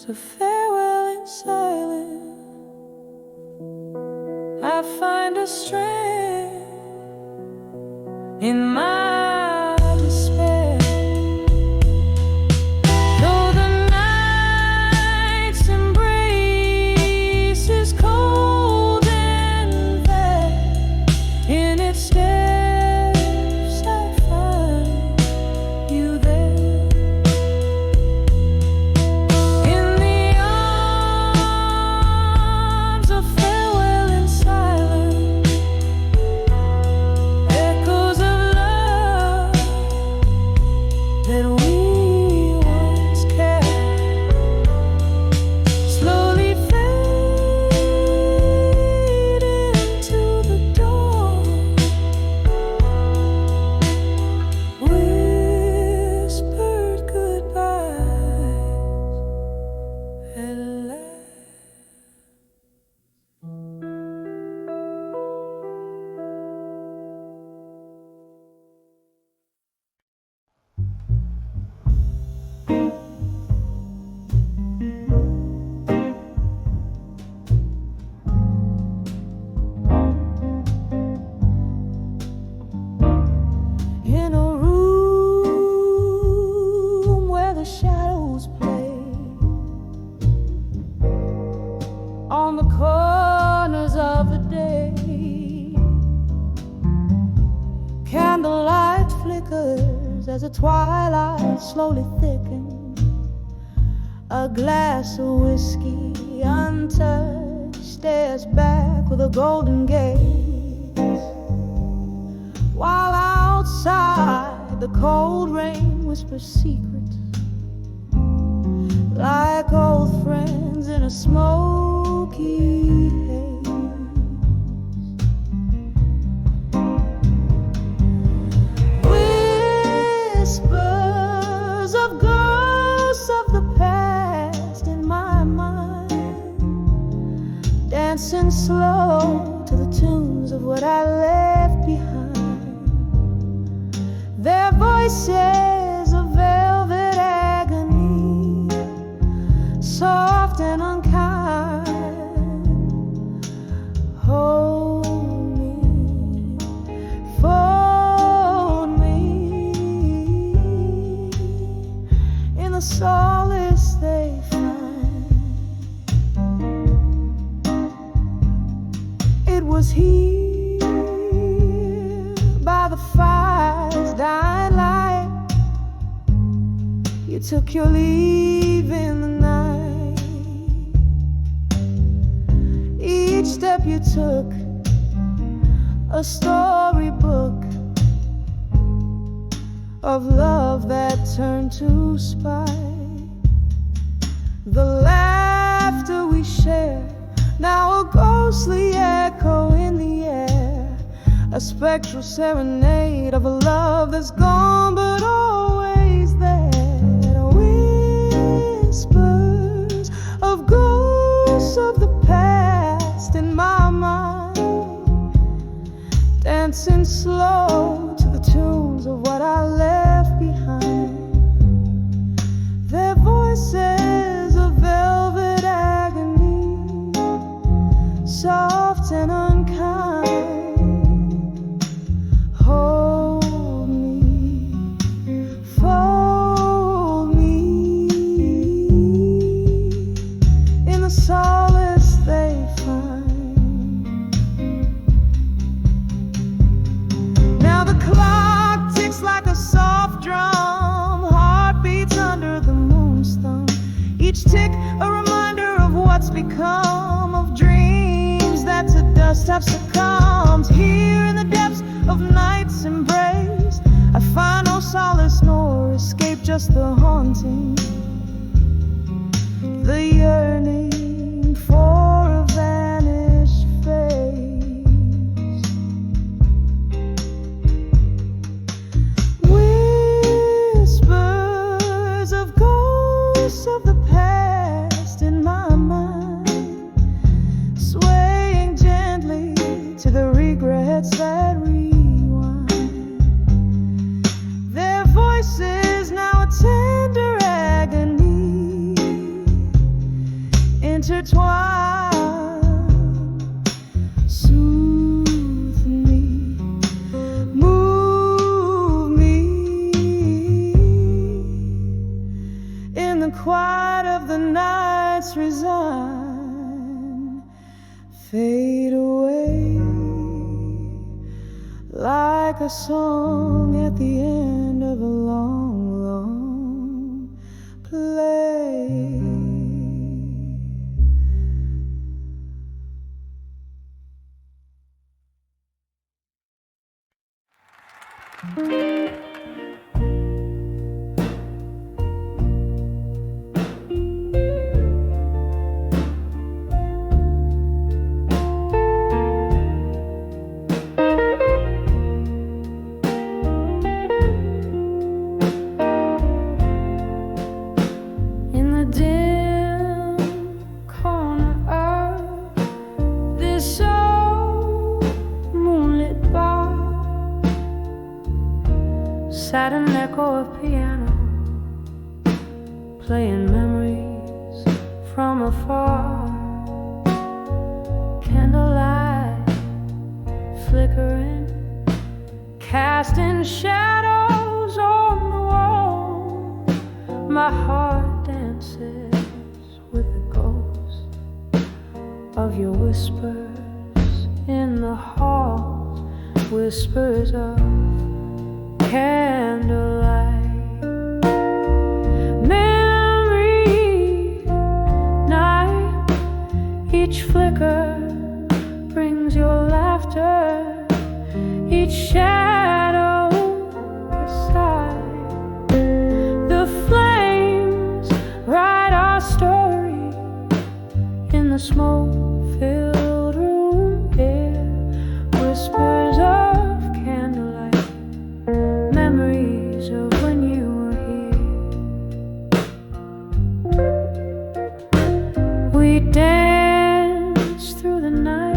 of farewell and silence, I find a strength in my despair. Though the night's embrace is cold and vast, in its steps I find you there. In the arms of farewell and silence, echoes of love that we once carried slowly fade into the dawn. Whispered goodbyes at last. In a room where the shadows play, on the corners of the day, candlelight flickers as the twilight slowly thickens. A glass of whiskey untouched stares back with a golden gaze, while outside the cold rain whispers secrets like old friends in a smoky haze. Whispers of ghosts of the past in my mind, dancing slow to the tunes of what I left behind. Their voices of velvet agony soft and unkind. Hold me, fold me in the solace they find. It was here by the fire's dying light. You took your leave in the night. Each step you took, a storybook of love that turned to spite. The laughter we share, now a ghostly echo in the air, a spectral serenade of a love that's gone but always there. Whispers of ghosts of the past in my mind, dancing slow to the tunes of what I left behind. Their voices of velvet agony, soft and unkind. Hold me, fold me in the solace they find. Now the clock ticks like a soft drum, heartbeats under the moon's thumb. Each tick a reminder of what's become of dreams that to dust have succumbed. Here in the depths of night's embrace, I find no solace nor escape, just the haunting, the yearning for a vanished face. Whispers of ghosts of the past in my mind, swaying gently to the regrets that rewind. Their voices now a tender agony, intertwined. Soothe me, move me in the quiet of the nights, resign, fade away like a song at the end of a long, long play. In the dim corner of this old moonlit bar sat an echo of piano, playing memories from afar. Candlelight flickering, casting shadows on the wall. My heart dances with the ghost of your whispers in the halls, whispers of candlelight. Memory night, each flicker brings your laughter, each shadow beside. The flames write our story in the smoke-filled room here, whispers of candlelight, memories of when you were here. We danced through the night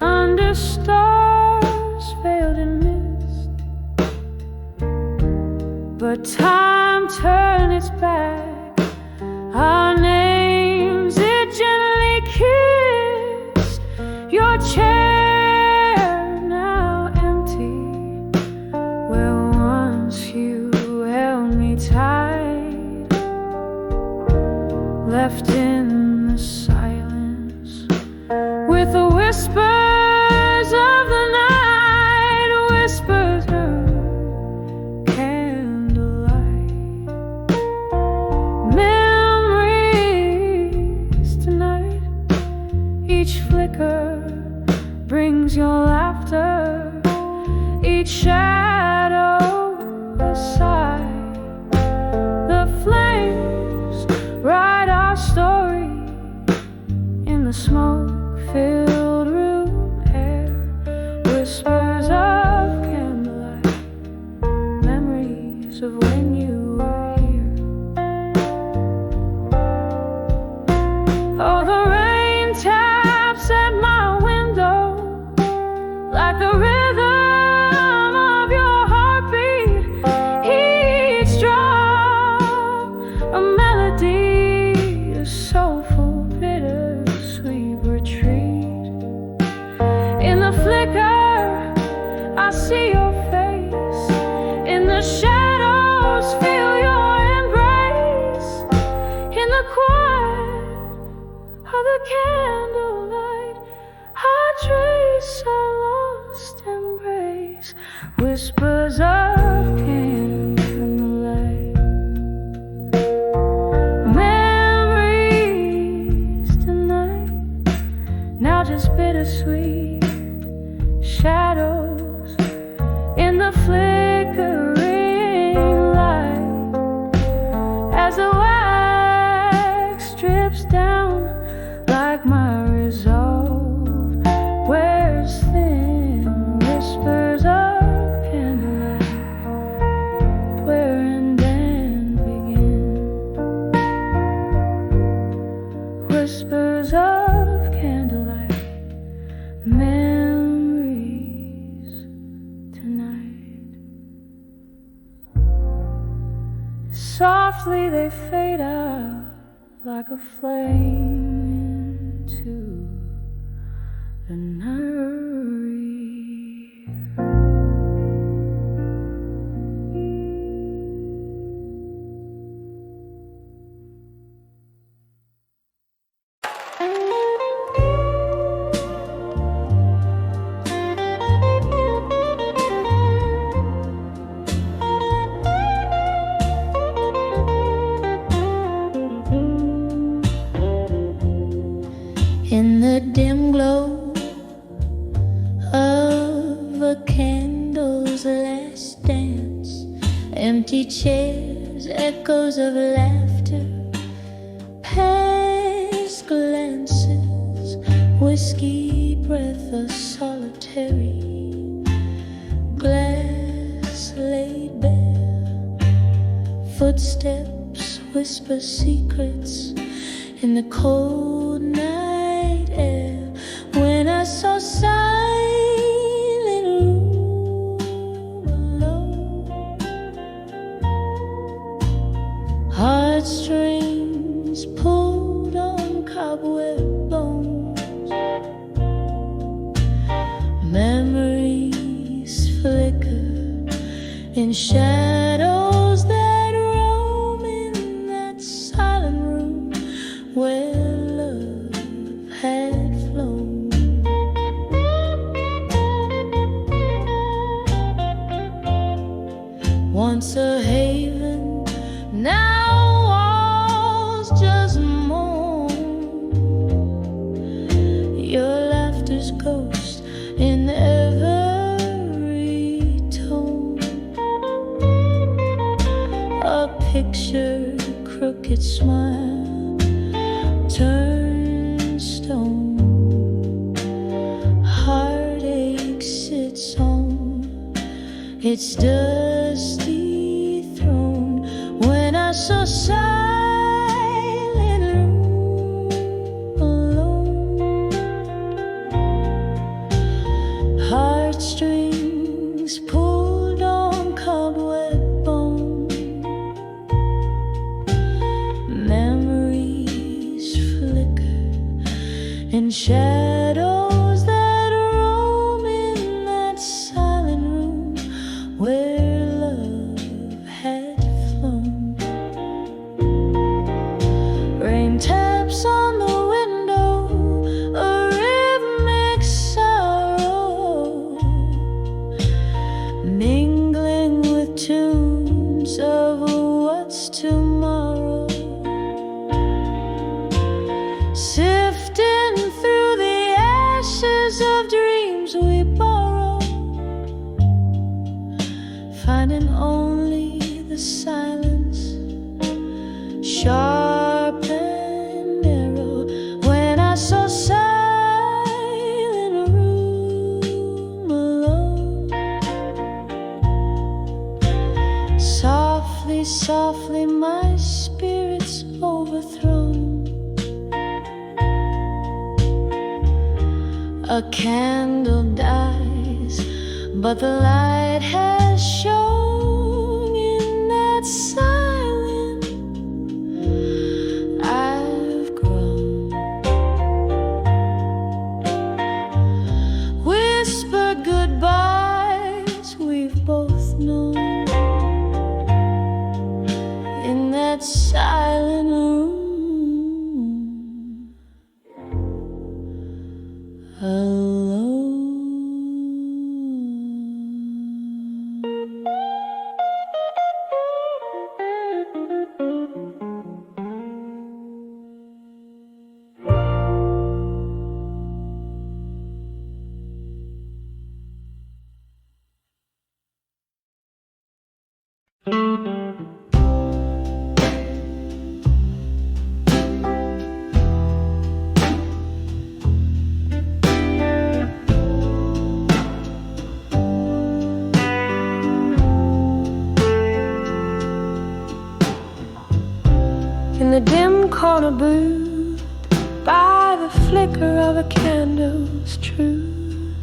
under stars veiled in mist, but time turned its back. our names, it gently kissed your chair, now empty, where once you held me tight, left in the silence with the whispers of the night, whispers of candlelight. Memories tonight, each flicker brings your laughter, each shadow a sigh. The flames write our story in the smoke-filled room air, whispers of candlelight, memories of when you were here. Oh, the rain taps at my window like the rhythm of your heartbeat, each drop a melody, a soulful, bittersweet retreat. In the flicker, I see your face. In the shadows, feel your embrace. In the quiet of the candlelight, I trace our lost embrace. Whispers of candlelight, memories tonight, now just bittersweet shadows in the flickering light, as the wax drips down like my resolve wears thin. Whispers of candlelight, where and then begin. Whispers of candlelight, memories tonight. Softly they fade out like a flame into the night. In the dim glow of a candle's last dance, empty chairs, echoes of laughter, past glances, whiskey breath, a solitary glass laid bare, footsteps whisper secrets in the cold night air. When I saw silent room alone, heartstrings pulled on cobweb bones, memories flicker in shadows that roam in that silent room where love had flown. Once a haven, now walls just moan. Your laughter's ghost in every tone, a picture, crooked smile, turned stone. Heartache sits on its dusty throne. When I saw silent room alone, heartstrings pulled on cobweb bone, memories and shadows that roam in that silent room where love had flown. Rain taps on the window, a rhythmic sorrow, mingling with tunes of what's tomorrow. Sifting through the ashes of dreams we borrow, finding only the silence, sharp and narrow. When I saw silent room alone, softly, softly my spirit's overthrown. A candle dies, but the light has shone in that silence I've grown. Whispered goodbyes we've both known in that silent room alone. In the dim corner booth, by the flicker of a candle's truth,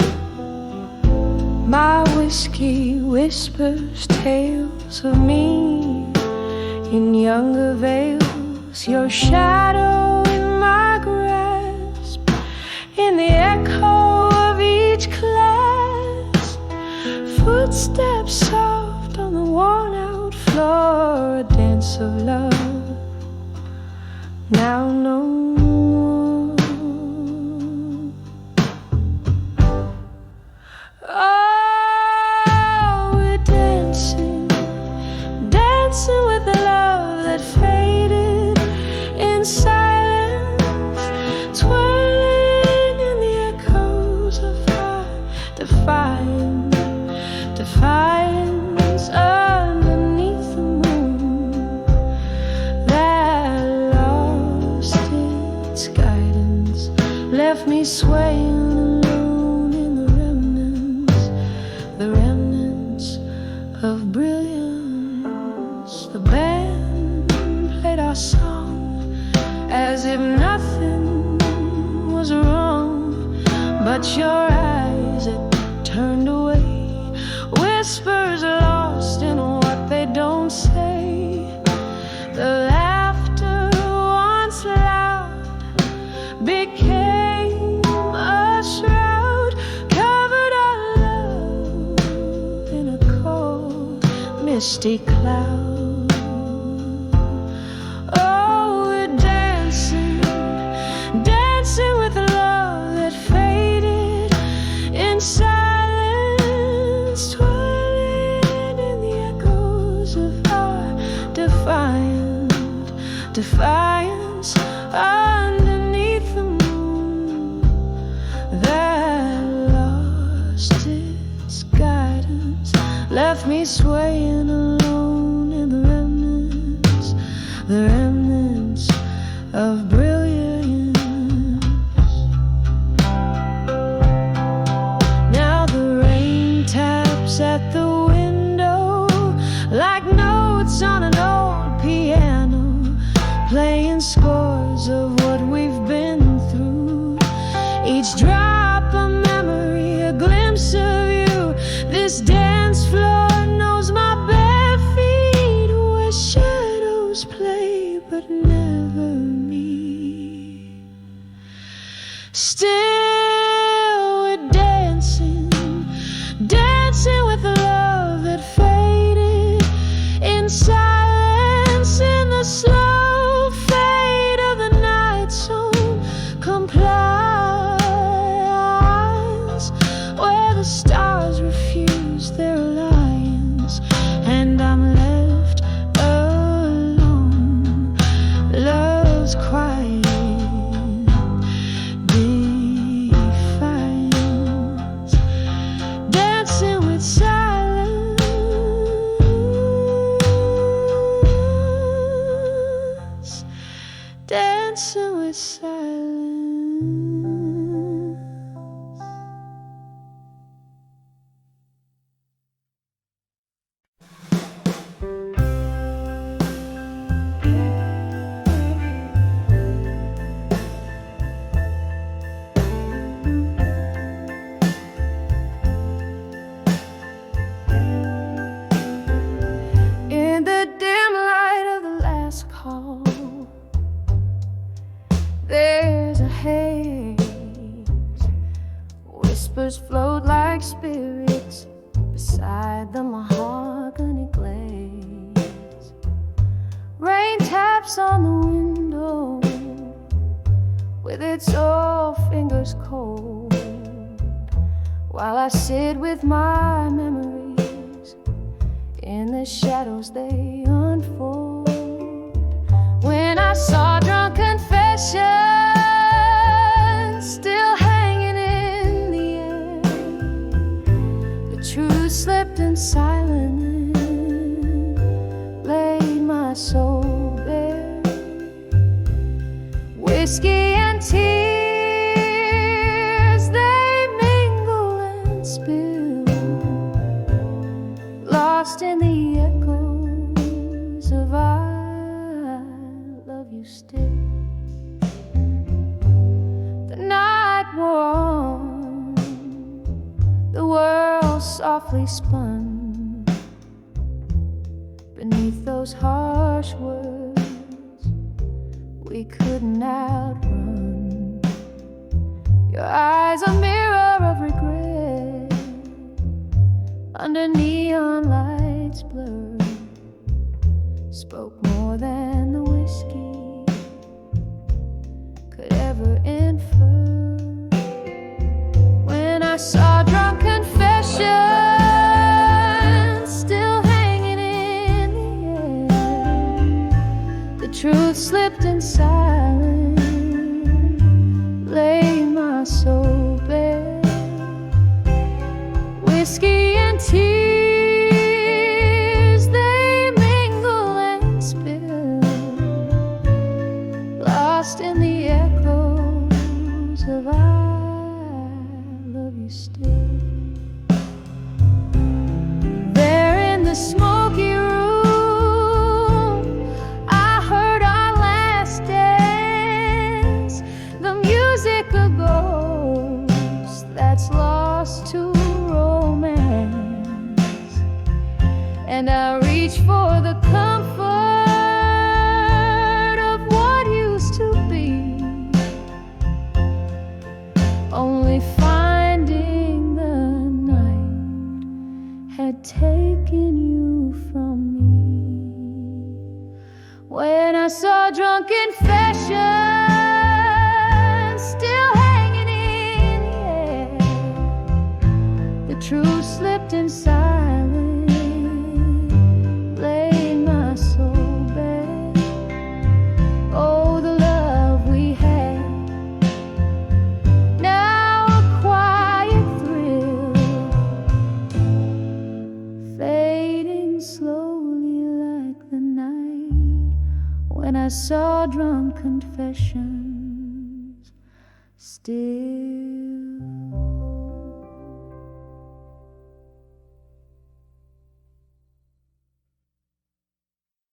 my whiskey whispers tales of me in younger veils. Your shadow in my grasp, in the echo of each class, footsteps soft on the worn-out floor, a dance of love. Now no more. Oh, we're dancing, dancing with the love that faded in silence, twirling in the echoes of our defiance underneath the moon that lost its guidance, left me swaying alone in the remnants of brilliance. The band played our song as if nothing was wrong, but your eyes had turned away, whispers lost in what they don't say. The laughter once loud became a shroud, covered our love in a cold, misty cloud. Oh, we're dancing, dancing with the love that faded in silence, twirling in the echoes of our defiance underneath the moon that lost its guidance, left me swaying alone in the remnants of brilliance. Now the rain taps at the window like notes on an old piano, playing scores of what we've been through. Each drop a memory, a glimpse of you. This dance floor knows my bare feet, where shadows play but never me. Still we're dancing, dancing with the love that faded in silence, in the slow fade of the night zone compliance, where the stars refuse their alliance, and I'm left alone. Love's quiet defiance, dancing with silence, dancing with silence. In the dim light of the last call, there's a haze. Whispers float like spirits beside the mahogany glaze. Rain taps on the window with its old fingers cold, while I sit with my memories in the shadows they unfold. When I saw drunk confessions still hanging in the air, the truth slipped in silence, laid my soul bare. Whiskey and tears, they mingle and spill, lost in the echoes of I love you still. The night wore on, the world softly spun beneath those harsh words we couldn't outrun. Your eyes a mirror of regret under neon lights blurred, spoke more than the whiskey could ever infer. When I saw drunk confessions still hanging in the air, the truth slipped in silence, laid my soul bare. Whiskey and tears, they mingle and spill, lost in the echoes of I love you still. There in the smoky room, I heard our last dance, the music a ghost that's lost to romance, and I reach for the comfort of what used to be, only finding the night had taken you from me. When I saw drunk confessions still hanging in the air, the truth slipped in silence, laid my soul bare. Oh, the love we had, now a quiet thrill, fading slowly like the night when I saw drunk confessions still.